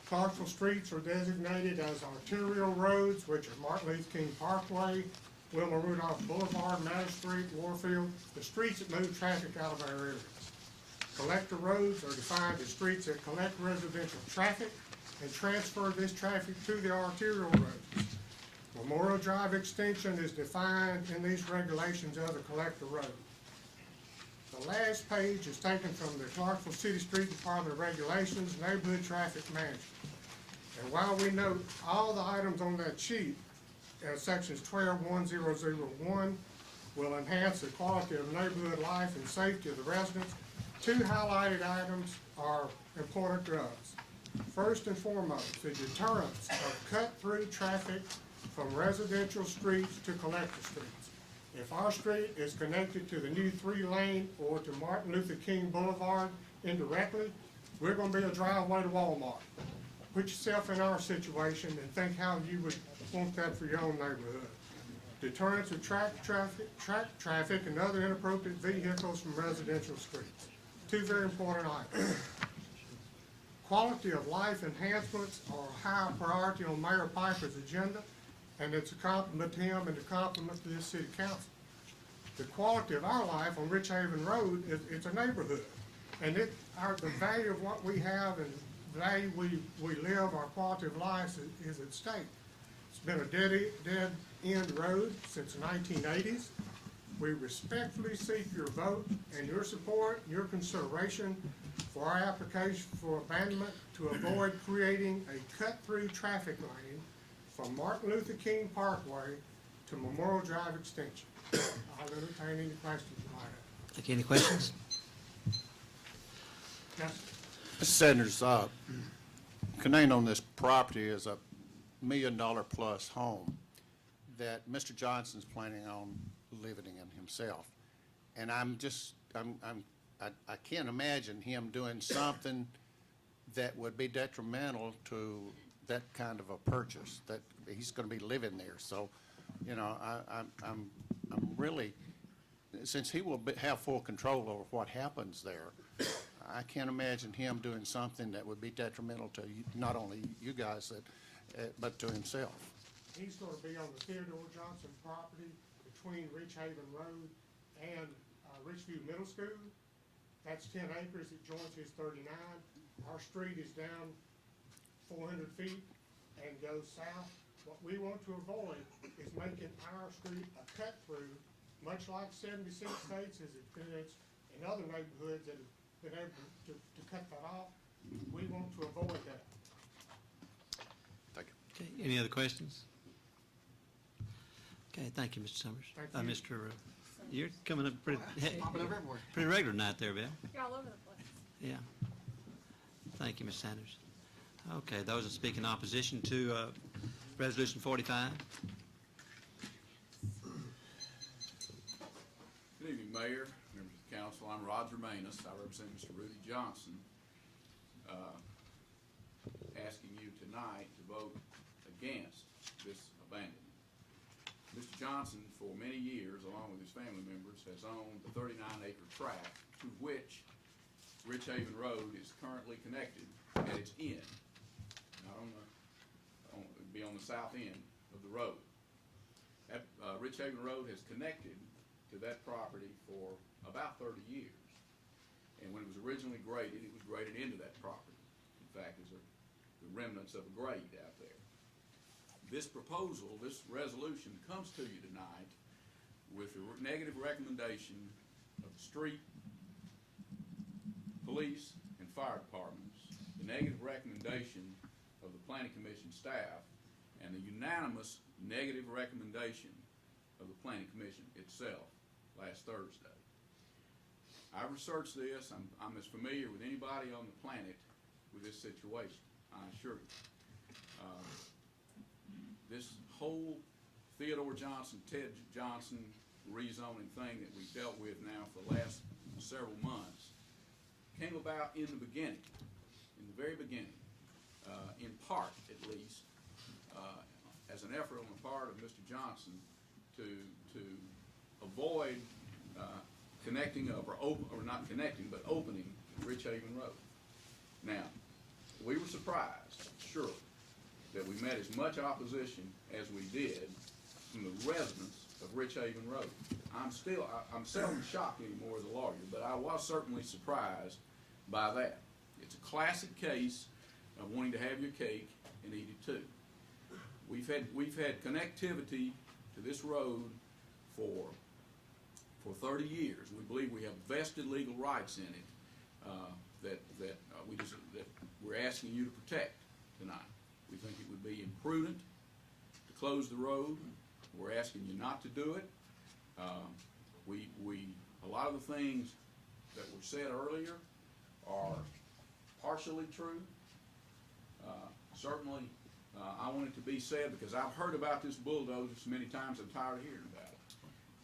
Clarksville streets are designated as arterial roads, which are Martin Luther King Parkway, Wilma Rudolph Boulevard, Matter Street, Warfield, the streets that move traffic out of our areas. Collector roads are defined as streets that collect residential traffic and transfer this traffic to the arterial roads. Memorial Drive Extension is defined in these regulations as a collector road. The last page is taken from the Clarksville City Street Department Regulations, Neighborhood Traffic Management. And while we note all the items on that sheet, sections 12.1001 will enhance the quality of neighborhood life and safety of the residents, 2 highlighted items are important to us. First and foremost, the deterrence of cut-through traffic from residential streets to collector streets. If our street is connected to the new 3-lane or to Martin Luther King Boulevard indirectly, we're gonna be a driveway to Walmart. Put yourself in our situation and think how you would want that for your own neighborhood. Deterrence of traffic and other inappropriate vehicles from residential streets. Two very important items. Quality of life enhancements are a high priority on Mayor Piper's agenda, and it's a compliment to him and a compliment to this city council. The quality of our life on Rich Haven Road it's a neighborhood, and the value of what we have and the value we live, our quality of life is at stake. It's been a dead end road since the 1980s. We respectfully seek your vote and your support, your consideration for our application for abandonment to avoid creating a cut-through traffic lane from Martin Luther King Parkway to Memorial Drive Extension. I'll entertain any questions you might have. Okay, any questions? Yes, Mr. Sanders, contained on this property is a $1 million plus home that Mr. Johnson's planning on living in himself. And I can't imagine him doing something that would be detrimental to that kind of a purchase, that he's going to be living there. So, you know, I'm really, since he will have full control over what happens there, I can't imagine him doing something that would be detrimental to not only you guys, but to himself. he's gonna be on the Theodore Johnson property between Rich Haven Road and Richview Middle School. That's 10 acres, it joins his 39. Our street is down 400 feet and goes south. What we want to avoid is making our street a cut-through, much like 76 states has experienced in other neighborhoods that have been able to cut that off. We want to avoid that. Thank you. Okay, any other questions? Okay, thank you, Mr. Summers. Thank you. Mr. You're coming up pretty, Popping up everywhere. pretty regular tonight there, Bill. You're all over the place. Yeah. Thank you, Ms. Sanders. Okay, those that speak in opposition to Resolution 45. Good evening, Mayor, members of the council. I'm Roger Manus. I represent Mr. Rudy Johnson, asking you tonight to vote against this abandonment. Mr. Johnson, for many years, along with his family members, has owned the 39-acre tract to which Rich Haven Road is currently connected at its end, not it'd be on the south end of the road. That, Rich Haven Road has connected to that property for about 30 years. And when it was originally graded, it was graded into that property. In fact, there's the remnants of a grade out there. This proposal, this resolution comes to you tonight with a negative recommendation of the street, police, and fire departments, the negative recommendation of the planning commission staff, and the unanimous negative recommendation of the planning commission itself last Thursday. I've researched this. I'm as familiar with anybody on the planet with this situation, I assure you. This whole Theodore Johnson, Ted Johnson rezoning thing that we've dealt with now for the last several months came about in the beginning, in the very beginning, in part at least, as an effort on the part of Mr. Johnson to avoid connecting up or not connecting, but opening Rich Haven Road. Now, we were surprised, surely, that we met as much opposition as we did from the residents of Rich Haven Road. I'm seldom shocked anymore as a lawyer, but I was certainly surprised by that. It's a classic case of wanting to have your cake and eat it too. We've had connectivity to this road for 30 years. We believe we have vested legal rights in it that we're asking you to protect tonight. We think it would be imprudent to close the road. We're asking you not to do it. A lot of the things that were said earlier are partially true. Certainly, I want it to be said because I've heard about this bulldozer so many times I'm tired of hearing about it.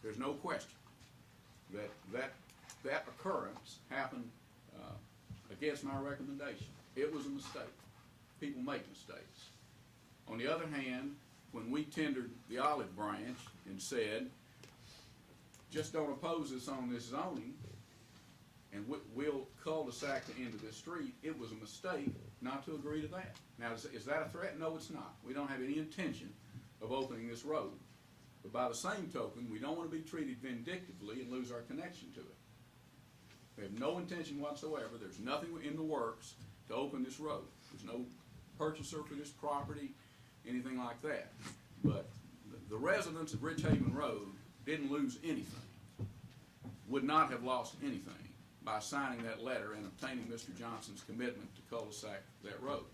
There's no question that occurrence happened against my recommendation. It was a mistake. People make mistakes. On the other hand, when we tendered the olive branch and said, just don't oppose us on this zoning, and we'll cul-de-sac the end of this street, it was a mistake not to agree to that. Now, is that a threat? No, it's not. We don't have any intention of opening this road. But by the same token, we don't want to be treated vindictively and lose our connection to it. We have no intention whatsoever. There's nothing in the works to open this road. There's no purchaser for this property, anything like that. But the residents of Rich Haven Road didn't lose anything, would not have lost anything by signing that letter and obtaining Mr. Johnson's commitment to cul-de-sac that road.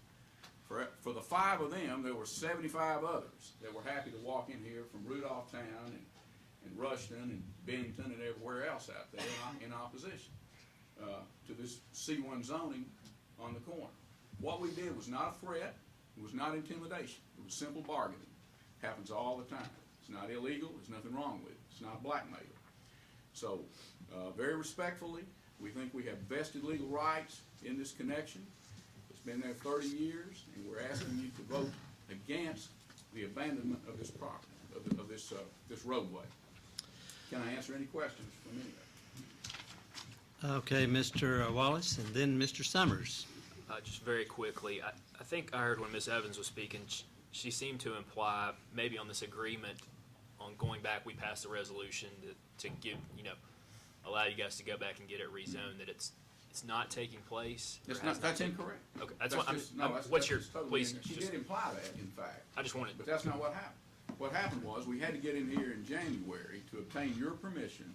For the 5 of them, there were 75 others that were happy to walk in here from Rudolphtown and Rushton and Bennington and everywhere else out there in opposition to this C1 zoning on the corner. What we did was not a threat. It was not intimidation. It was simple bargaining. Happens all the time. It's not illegal. There's nothing wrong with it. It's not blackmail. So, very respectfully, we think we have vested legal rights in this connection. It's been there 30 years, and we're asking you to vote against the abandonment of this property, of this roadway. Can I answer any questions from anybody? Okay, Mr. Wallace, and then Mr. Summers. Just very quickly, I think I heard when Ms. Evans was speaking, she seemed to imply maybe on this agreement on going back, we passed a resolution to give, allow you guys to go back and get it rezoned, that it's not taking place. That's incorrect. Okay, what's your, please? She did imply that, in fact. I just wanted. But that's not what happened. What happened was we had to get in here in January to obtain your permission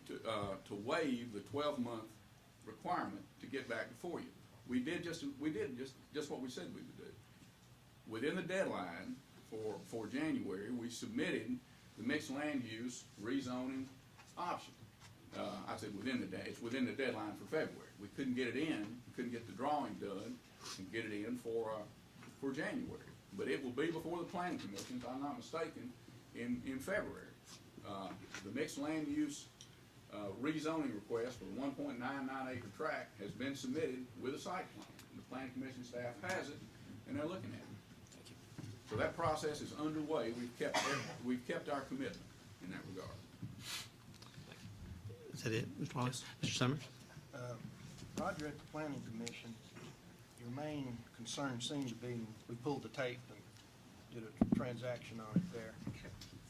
to waive the 12-month requirement to get back before you. We did just what we said we would do. Within the deadline for January, we submitted the mixed land use rezoning option. I said it's within the deadline for February. We couldn't get it in, we couldn't get the drawing done and get it in for January. But it will be before the planning commission, if I'm not mistaken, in February. The mixed land use rezoning request for the 1.99 acre tract has been submitted with a site plan. The planning commission staff has it, and they're looking at it. Thank you. So that process is underway. We've kept our commitment in that regard. Is that it, Mr. Wallace? Mr. Summers? Roger, at the planning commission, your main concern seemed to be, we pulled the tape and did a transaction on it there,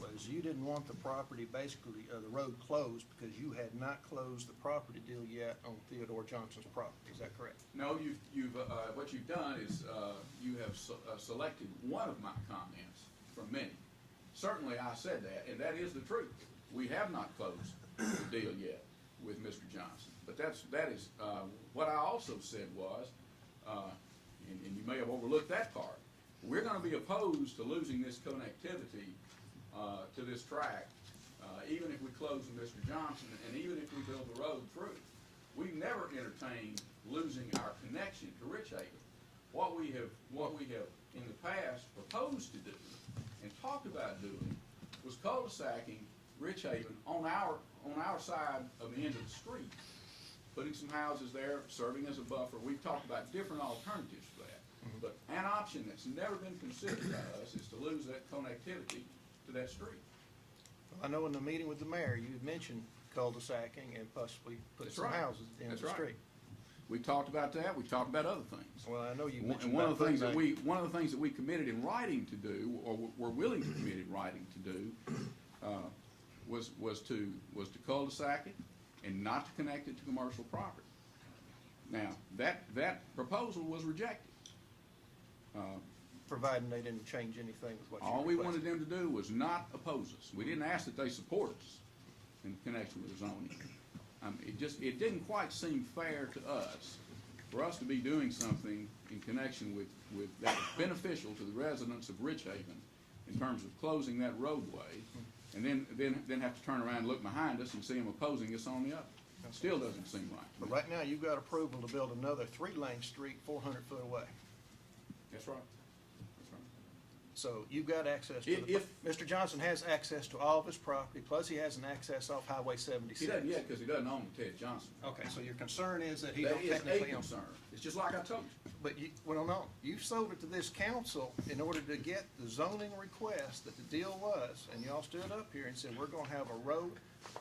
was you didn't want the property, basically, the road closed because you had not closed the property deal yet on Theodore Johnson's property. Is that correct? No, what you've done is you have selected one of my comments from many. Certainly I said that, and that is the truth. We have not closed the deal yet with Mr. Johnson. But that is what I also said was, and you may have overlooked that part, we're going to be opposed to losing this connectivity to this tract, even if we close with Mr. Johnson, and even if we build the road through. We've never entertained losing our connection to Rich Haven. What we have in the past proposed to do and talked about doing was cul-de-sacking Rich Haven on our side of the end of the street, putting some houses there, serving as a buffer. We've talked about different alternatives for that. But an option that's never been considered by us is to lose that connectivity to that street. I know in the meeting with the mayor, you had mentioned cul-de-sacking and possibly putting some houses at the end of the street. We talked about that. We talked about other things. Well, I know you mentioned and one of the things that we committed in writing to do, or were willing to commit in writing to do, was to cul-de-sac it and not to connect it to commercial property. Now that proposal was rejected. Providing they didn't change anything with what you All we requested. wanted them to do was not oppose us. We didn't ask that they support us in connection with the zoning. It didn't quite seem fair to us for us to be doing something in connection with that was beneficial to the residents of Rich Haven in terms of closing that roadway, and then have to turn around and look behind us and see them opposing us on the other. Still doesn't seem right. But right now, you've got approval to build another 3-lane street 400 foot away. That's right. So you've got access to If- Mr. Johnson has access to all of his property, plus he has an access off Highway He 76. doesn't yet because he doesn't own Ted Johnson. Okay, so your concern is that he That don't is a technically own. concern. It's just like I told you. But you, well, no, you sold it to this council in order to get the zoning request that the deal was, and y'all stood up here and said, we're gonna have a road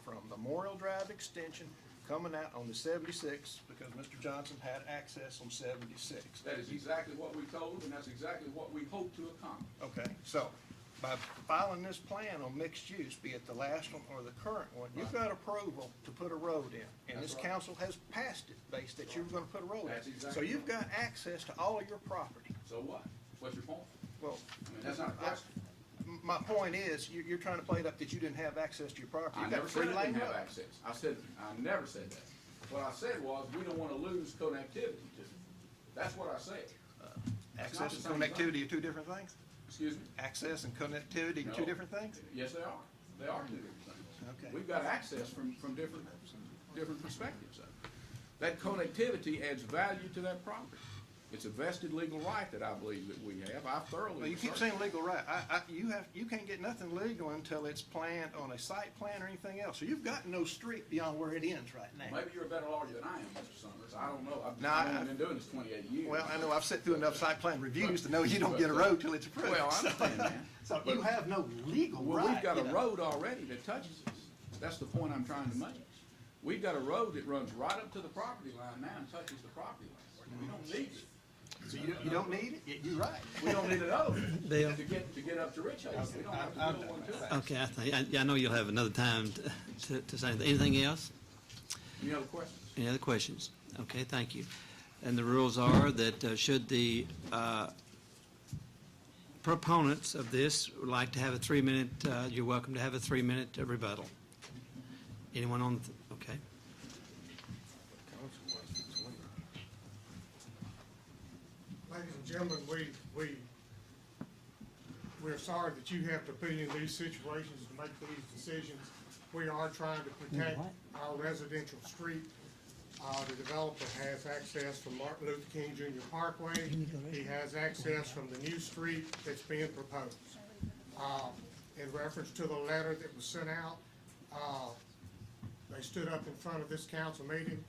from Memorial Drive Extension coming out on the 76, because Mr. Johnson had access on 76. That is exactly what we told him, and that's exactly what we hope to accomplish. Okay, so by filing this plan on mixed use, be it the last one or the current one, you've got approval to put a road in. And That's this right. council has passed it based that you were gonna put a road That's in. exactly So you've right. got access to all of your property. So what? What's your point? Well, I mean, that's not a question. my point is, you're trying to play it up that you didn't have access to your property. I You've never got said free I lane didn't have road. access. I never said that. What I said was, we don't wanna lose connectivity to it. That's what I said. That's not Access the and same thing. connectivity are two different things? Excuse me? Access and connectivity are two No. different things? Yes, they are. They are two different things. Okay. We've got access from different perspectives of it. That connectivity adds value to that property. It's a vested legal right that I believe that we have. I thoroughly. Well, you keep saying legal right. You can't get nothing legal until it's planned on a site plan or anything else. So you've got no street beyond where it ends right now. Maybe you're a better lawyer than I am, Mr. Summers. I don't know. No, I've only been doing this 28 years. Well, I know I've sat through enough site plan reviews to know you don't get a road till it's approved. Well, I understand that. So you have no legal right. Well, we've got a you know. road already that touches us. That's the point I'm trying to make. We've got a road that runs right up to the property line now and touches the property line. We don't need it. So you don't need it? You're right. We don't need it other Bill? to get up to Rich Haven. We don't have to build one to that. Okay, I know you'll have another time to say anything else? Any other questions? Any other questions? Okay, thank you. And the rules are that should the proponents of this would like to have a 3-minute, you're welcome to have a 3-minute rebuttal. Anyone on, okay. Ladies and gentlemen, we're sorry that you have to be in these situations to make these decisions. We are trying to protect our residential street. The developer has access from Martin Luther King Jr. Parkway. He has access from the new street that's being proposed. In reference to the letter that was sent out, they stood up in front of this council meeting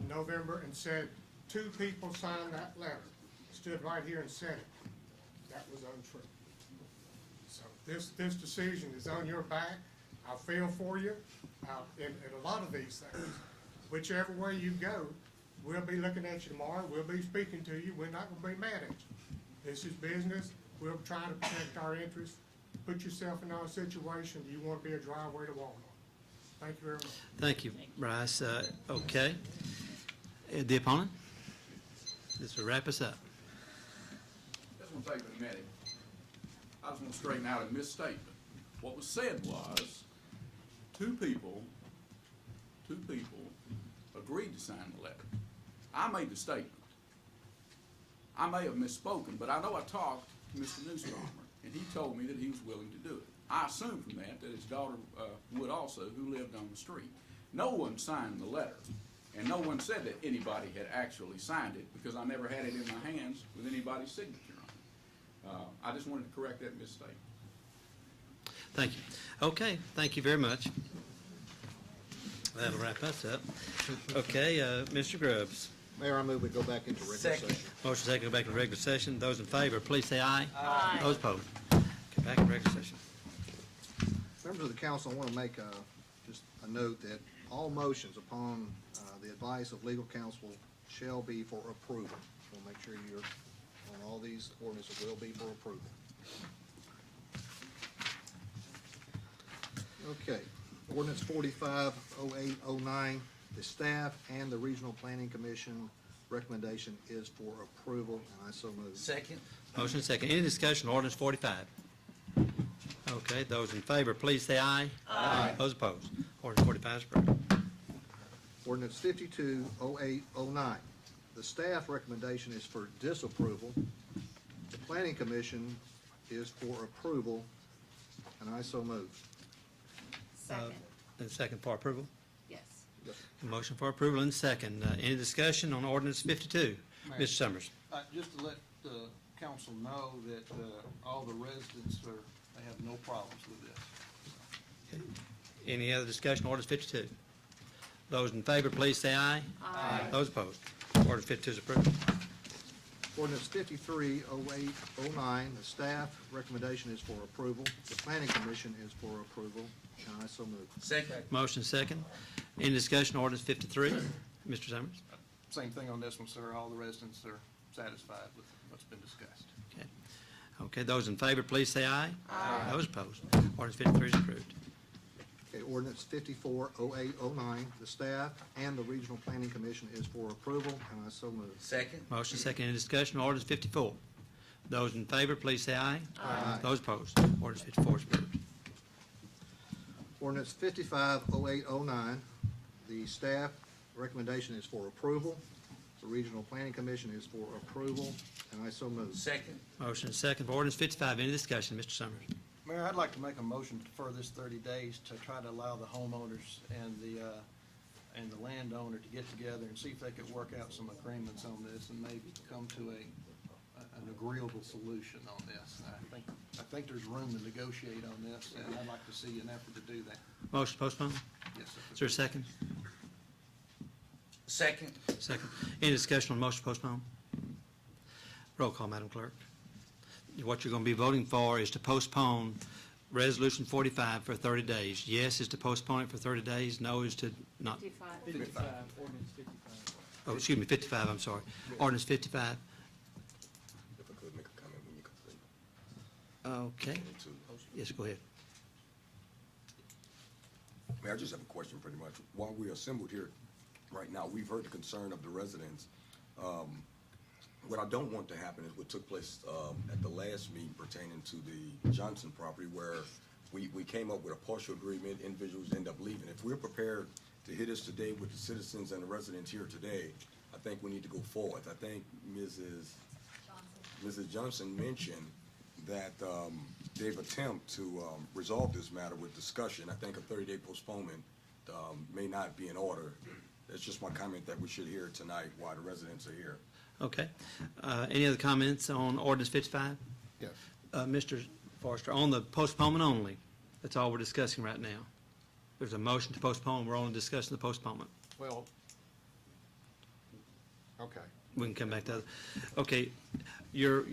in November and said, 2 people signed that letter. Stood right here and said it. That was untrue. So this decision is on your back. I feel for you in a lot of these things. Whichever way you go, we'll be looking at you tomorrow. We'll be speaking to you. We're not gonna be mad at you. This is business. We're trying to protect our interests. Put yourself in our situation. You wanna be a driveway to Walmart. Thank you very much. Thank you, Bryce. Okay. The opponent? This will wrap us up. Just want to take a minute. I just want to straighten out a misstatement. What was said was, two people agreed to sign the letter. I made the statement. I may have misspoken, but I know I talked to Mr. Newstormer, and he told me that he was willing to do it. I assumed from that his daughter would also, who lived on the street. No one signed the letter, and no one said that anybody had actually signed it, because I never had it in my hands with anybody's signature on it. I just wanted to correct that misstatement. Thank you. Okay, thank you very much. That'll wrap us up. Okay, Mr. Grubbs. Mayor, I move we go back into regular session. Motion second, go back to regular session. Those in favor, please say aye. Aye. Those opposed. Get back in regular session. Members of the council, I want to make just a note that all motions upon the advice of legal counsel shall be for approval. So make sure you're, on all these ordinances will be for approval. Okay, ordinance 450809, the staff and the Regional Planning Commission recommendation is for approval, and I so move. Second. Motion second. Any discussion on ordinance 45? Okay, those in favor, please say aye. Aye. Those opposed. Ordinance 45 is approved. Ordinance 520809, the staff recommendation is for disapproval. The Planning Commission is for approval, and I so move. Second. And second for approval? Yes. Motion for approval and second. Any discussion on ordinance 52? Mayor. Mr. Summers. Just to let council know that all the residents they have no problems with this. Any other discussion on ordinance 52? Those in favor, please say aye. Aye. Those opposed? Ordinance 52 is approved. Ordinance 530809, the staff recommendation is for approval. The planning commission is for approval, and I so move. Second. Motion second. Any discussion on ordinance 53? Mr. Summers? Same thing on this one, sir. All the residents are satisfied with what's been discussed. Okay. Okay, those in favor, please say aye. Aye. Those opposed? Ordinance 53 is approved. Okay, ordinance 540809, the staff and the regional planning commission is for approval, and I so move. Second. Motion second. Any discussion on ordinance 54? Those in favor, please say aye. Aye. Those opposed? Ordinance 54 is approved. Ordinance 550809, the staff recommendation is for approval. The regional planning commission is for approval, and I so move. Second. Motion second for ordinance 55. Any discussion? Mr. Summers? Mayor, I'd like to make a motion for this 30 days to try to allow the homeowners and the landowner to get together and see if they could work out some agreements on this and maybe come to an agreeable solution on this. I think there's room to negotiate on this, and I'd like to see an effort to do that. Motion postponed? Yes, sir. Is there a second? Second. Second. Any discussion on motion postponed? Roll call, Madam Clerk. What you're going to be voting for is to postpone Resolution 45 for 30 days. Yes is to postpone it for 30 days. No is to not. 55. Ordinance 55. Oh, excuse me, 55, I'm sorry. Ordinance 55. If I could make a comment when you complete. Okay. Yes, go ahead. Mayor, I just have a question pretty much. While we're assembled here right now, we've heard the concern of the residents. What I don't want to happen is what took place at the last meeting pertaining to the Johnson property, where we came up with a partial agreement, individuals end up leaving. If we're prepared to hit this today with the citizens and the residents here today, I think we need to go forward. I think Mrs. Johnson mentioned that they've attempted to resolve this matter with discussion. I think a 30-day postponement may not be in order. That's just my comment that we should hear tonight while the residents are here. Okay. Any other comments on ordinance 55? Yes. Mr. Forrester, on the postponement only, that's all we're discussing right now. There's a motion to postpone. We're only discussing the postponement. Well, okay. We can come back to that. Okay. Your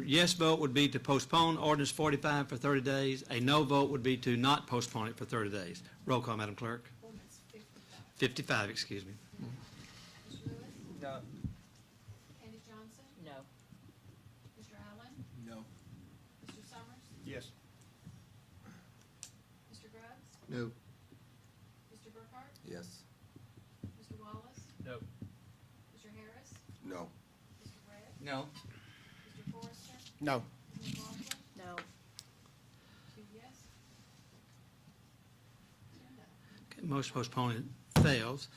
yes vote would be to postpone ordinance 45 for 30 days. A no vote would be to not postpone it for 30 days. Roll call, Madam Clerk. Ordinance 55. 55, excuse me. Mr. Lewis? No. Candy Johnson? No. Mr. Allen? No. Mr. Summers? Yes. Mr. Grubbs? No. Mr. Burkhart? Yes. Mr. Wallace? No. Mr. Harris? No. Mr. Webb? No. Mr. Forrester? No. Ms. McLaughlin? No. 2 yes. 2 no. Okay, motion postponement fails.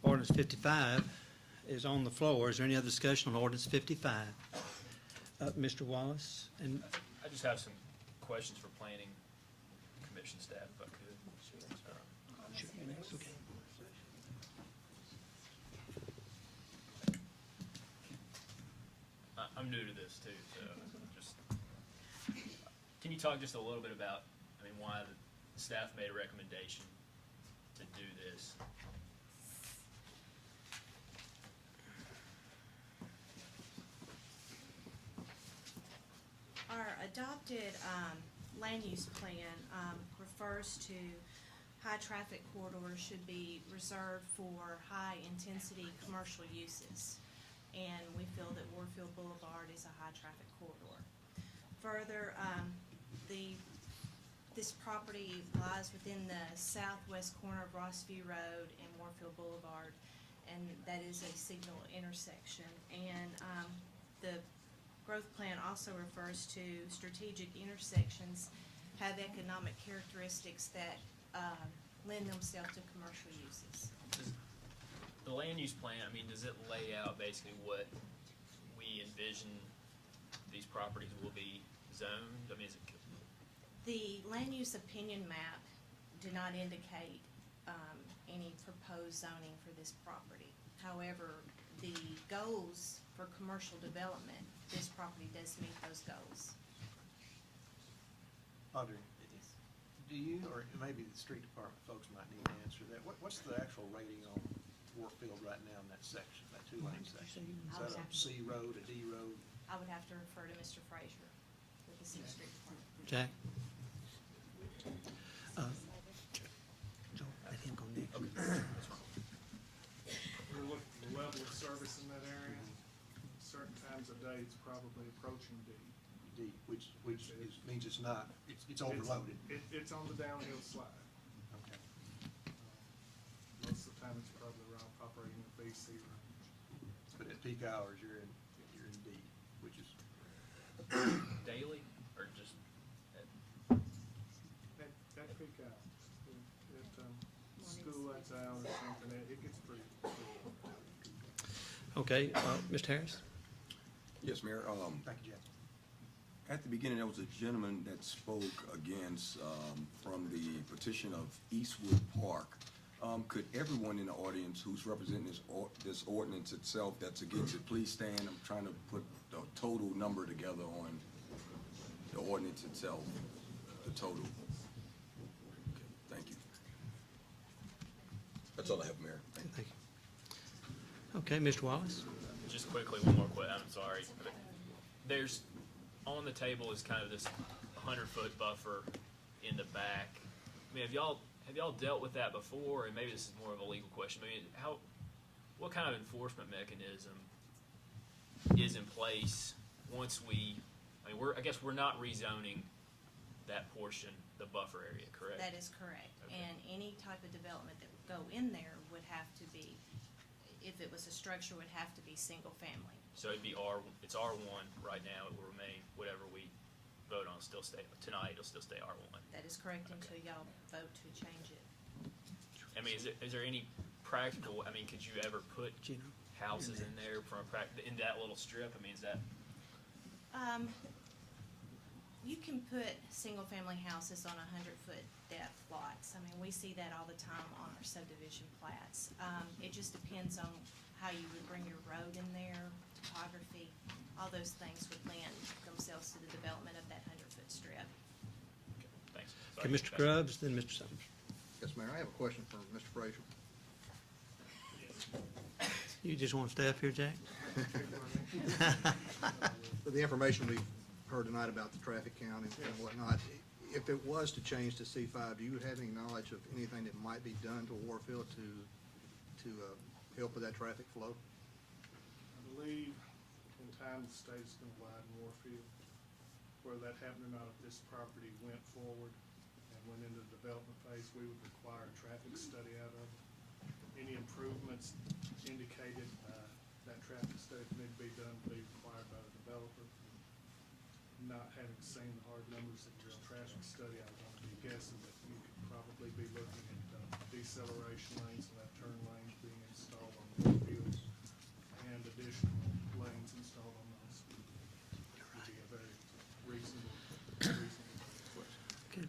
Ordinance 55 is on the floor. Is there any other discussion on ordinance 55? Mr. Wallace? And I just have some questions for planning commission staff, if I could. okay. I'm new to this too, so just, can you talk just a little bit about, why the staff made a recommendation to do this? Our adopted land use plan refers to high-traffic corridors should be reserved for high-intensity commercial uses. And we feel that Warfield Boulevard is a high-traffic corridor. Further, this property lies within the southwest corner of Rossview Road and Warfield Boulevard, and that is a signal intersection. And the growth plan also refers to strategic intersections have economic characteristics that lend themselves to commercial uses. The land use plan, does it lay out basically what we envision these properties will be zoned? Is it? The land use opinion map did not indicate any proposed zoning for this property. However, the goals for commercial development, this property does meet those goals. Audrey, do you, or maybe the street department folks might need to answer that, what's the actual rating on Warfield right now in that section, that two-lane section? Is that a C road, a D road? I would have to refer to Mr. Frazier with the City Street Department. Jack? Joe, let him go next. We're looking at the level of service in that area. Certain times of day, it's probably approaching D. D, which means it's not, it's overloaded. It's on the downhill slide. Okay. Most of the time, it's probably around operating at BC range. But at peak hours, you're in D, which is, Daily, or just At peak hours, school lets out or something, it gets pretty. Okay, Mr. Harris? Yes, Mayor. thank you, Jeff. At the beginning, there was a gentleman that spoke against, from the petition of Eastwood Park. Could everyone in the audience who's representing this ordinance itself that's against it, please stand? I'm trying to put the total number together on the ordinance itself, the total. Okay, thank you. That's all I have, Mayor. Thank you. Okay, Mr. Wallace? just quickly, one more question, I'm sorry. There's, on the table is kind of this 100-foot buffer in the back. I mean, have y'all dealt with that before? And maybe this is more of a legal question. I mean, what kind of enforcement mechanism is in place once I guess we're not rezoning that portion, the buffer area, correct? That is correct. Okay. And any type of development that would go in there would have to be, if it was a structure, would have to be single family. So it'd be it's R1 right now, it will remain, whatever we vote on, still stay, tonight, it'll still stay R1. That is correct until y'all vote to change it. I mean, is there any practical, could you ever put houses in there in that little strip? I mean, is that? You can put single-family houses on 100-foot depth lots. I mean, we see that all the time on our subdivision plats. It just depends on how you would bring your road in there, topography, all those things would lend themselves to the development of that 100-foot strip. Thanks. Okay, Mr. Grubbs, then Mr. Summers. Yes, Mayor, I have a question for Mr. Frazier. You just want to stay up here, Jack? For the information we've heard tonight about the traffic count and whatnot, if it was to change to C5, do you have any knowledge of anything that might be done to Warfield to help with that traffic flow? I believe in time the state's going to widen Warfield. Whether that happened or not, if this property went forward and went into the development phase, we would require a traffic study out of it. Any improvements indicated that traffic study need to be done, be required by the developer. Not having seen the hard numbers of your traffic study, I would be guessing that you could probably be looking at deceleration lanes and left turn lanes being installed on the fields and additional lanes installed on those. Would be a very reasonable question. Okay.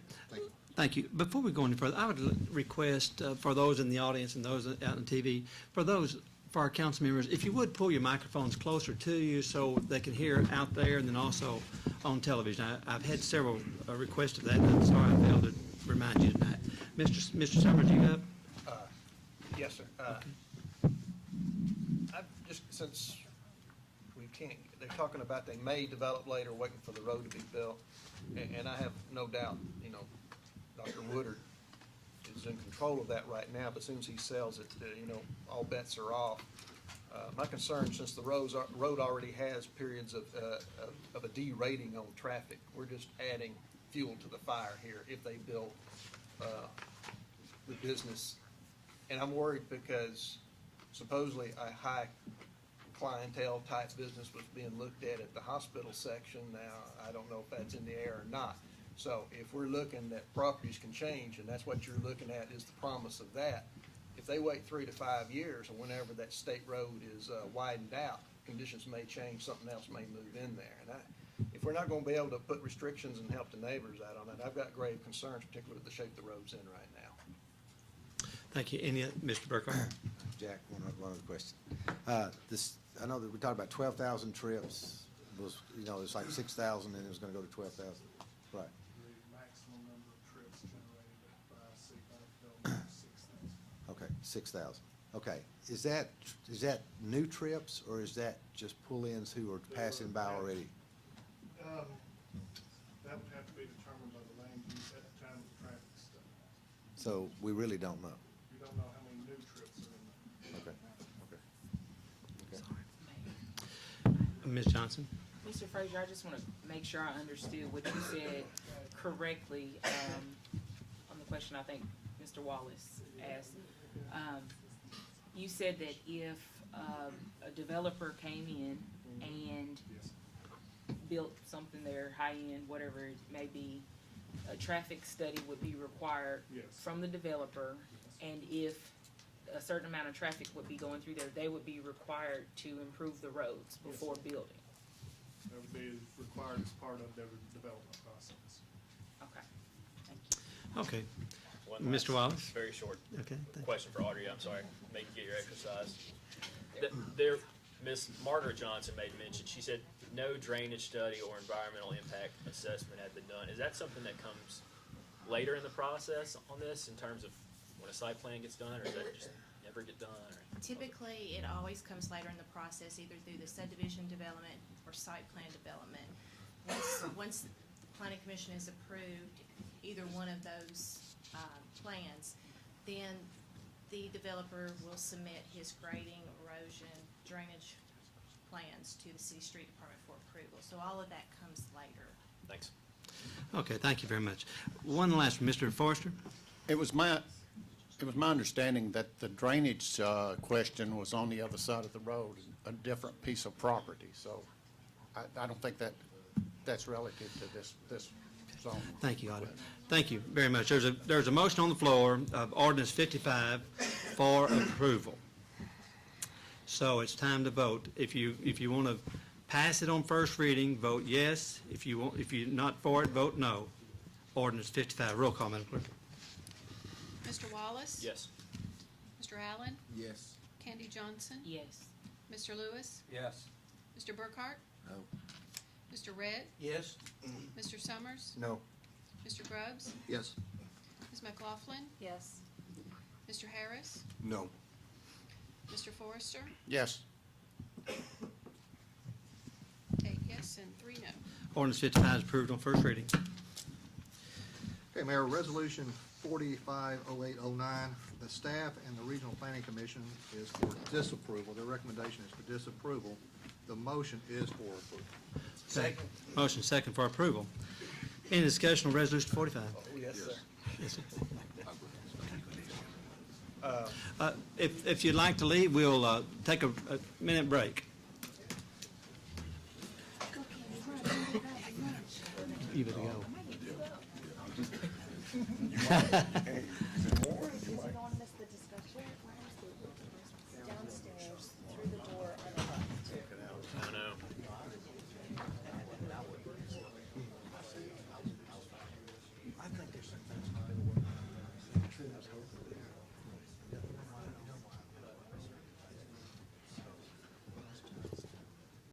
Thank you. Before we go any further, I would request for those in the audience and those out on TV, for our council members, if you would pull your microphones closer to you so they can hear out there and then also on television. I've had several requests of that, and I'm sorry I failed to remind you tonight. Mr. Summers, you up? Yes, sir. Since we can't, they're talking about they may develop later, waiting for the road to be built, and I have no doubt, Dr. Woodard is in control of that right now, but as soon as he sells it, all bets are off. My concern, since the road already has periods of a D rating on traffic, we're just adding fuel to the fire here if they build the business. And I'm worried because supposedly a high clientele type business was being looked at the hospital section. Now, I don't know if that's in the air or not. So if we're looking that properties can change, and that's what you're looking at is the promise of that, if they wait 3 to 5 years, or whenever that state road is widened out, conditions may change, something else may move in there. And if we're not going to be able to put restrictions and help the neighbors out on it, I've got grave concerns, particularly with the shape the road's in right now. Thank you. Mr. Burkhardt? Jack, one other question. This I know that we talked about 12,000 trips, was, you know, it's like 6,000 and it was gonna go to 12,000. Right. The maximum number of trips generated by C5 development is 6,000. Okay, 6,000. Okay. Is that new trips or is that just pull-ins who are passing by already? That would have to be determined by the land use at the time of the traffic study. So we really don't know. We don't know how many new trips are in there. Okay. Okay. Ms. Johnson? Mr. Frazier, I just want to make sure I understood what you said correctly on the question I think Mr. Wallace asked. You said that if a developer came in and built something there, high-end, whatever it may be, a traffic study would be required Yes. from the developer, and if a certain amount of traffic would be going through there, they would be required to improve the roads before building. That would be required as part of their development process. Okay, thank you. Okay. One Mr. last, Wallace? Very short Okay. question for Audrey, I'm sorry, make you get your exercise. There, Ms. Margaret Johnson made mention, she said no drainage study or environmental impact assessment had been done. Is that something that comes later in the process on this, in terms of when a site plan gets done, or does that just never get done? Or? Typically, it always comes later in the process, either through the subdivision development or site plan development. Once the planning commission has approved either one of those plans, then the developer will submit his grading, erosion, drainage plans to the city street department for approval. So all of that comes later. Thanks. Okay, thank you very much. One last, Mr. Forrester? It was my understanding that the drainage question was on the other side of the road, a different piece of property. So I don't think that's relative to this zone. Thank you, Audrey. Thank you very much. There's a motion on the floor of ordinance 55 for approval. So it's time to vote. If you want to pass it on first reading, vote yes. If you're not for it, vote no. Ordinance 55. Roll call, Madam Clerk. Mr. Wallace? Yes. Mr. Allen? Yes. Candy Johnson? Yes. Mr. Lewis? Yes. Mr. Burkhart? No. Mr. Redd? Yes. Mr. Summers? No. Mr. Grubbs? Yes. Ms. McLaughlin? Yes. Mr. Harris? No. Mr. Forrester? Yes. 8 yes and 3 no. Ordinance 55 is approved on first reading. Okay, Mayor, Resolution 450809, the staff and the Regional Planning Commission is for disapproval. Their recommendation is for disapproval. The motion is for approval. Second. Motion second for approval. Any discussion on Resolution 45? Yes, sir. Yes, sir. If you'd like to leave, we'll take a minute break. You better go.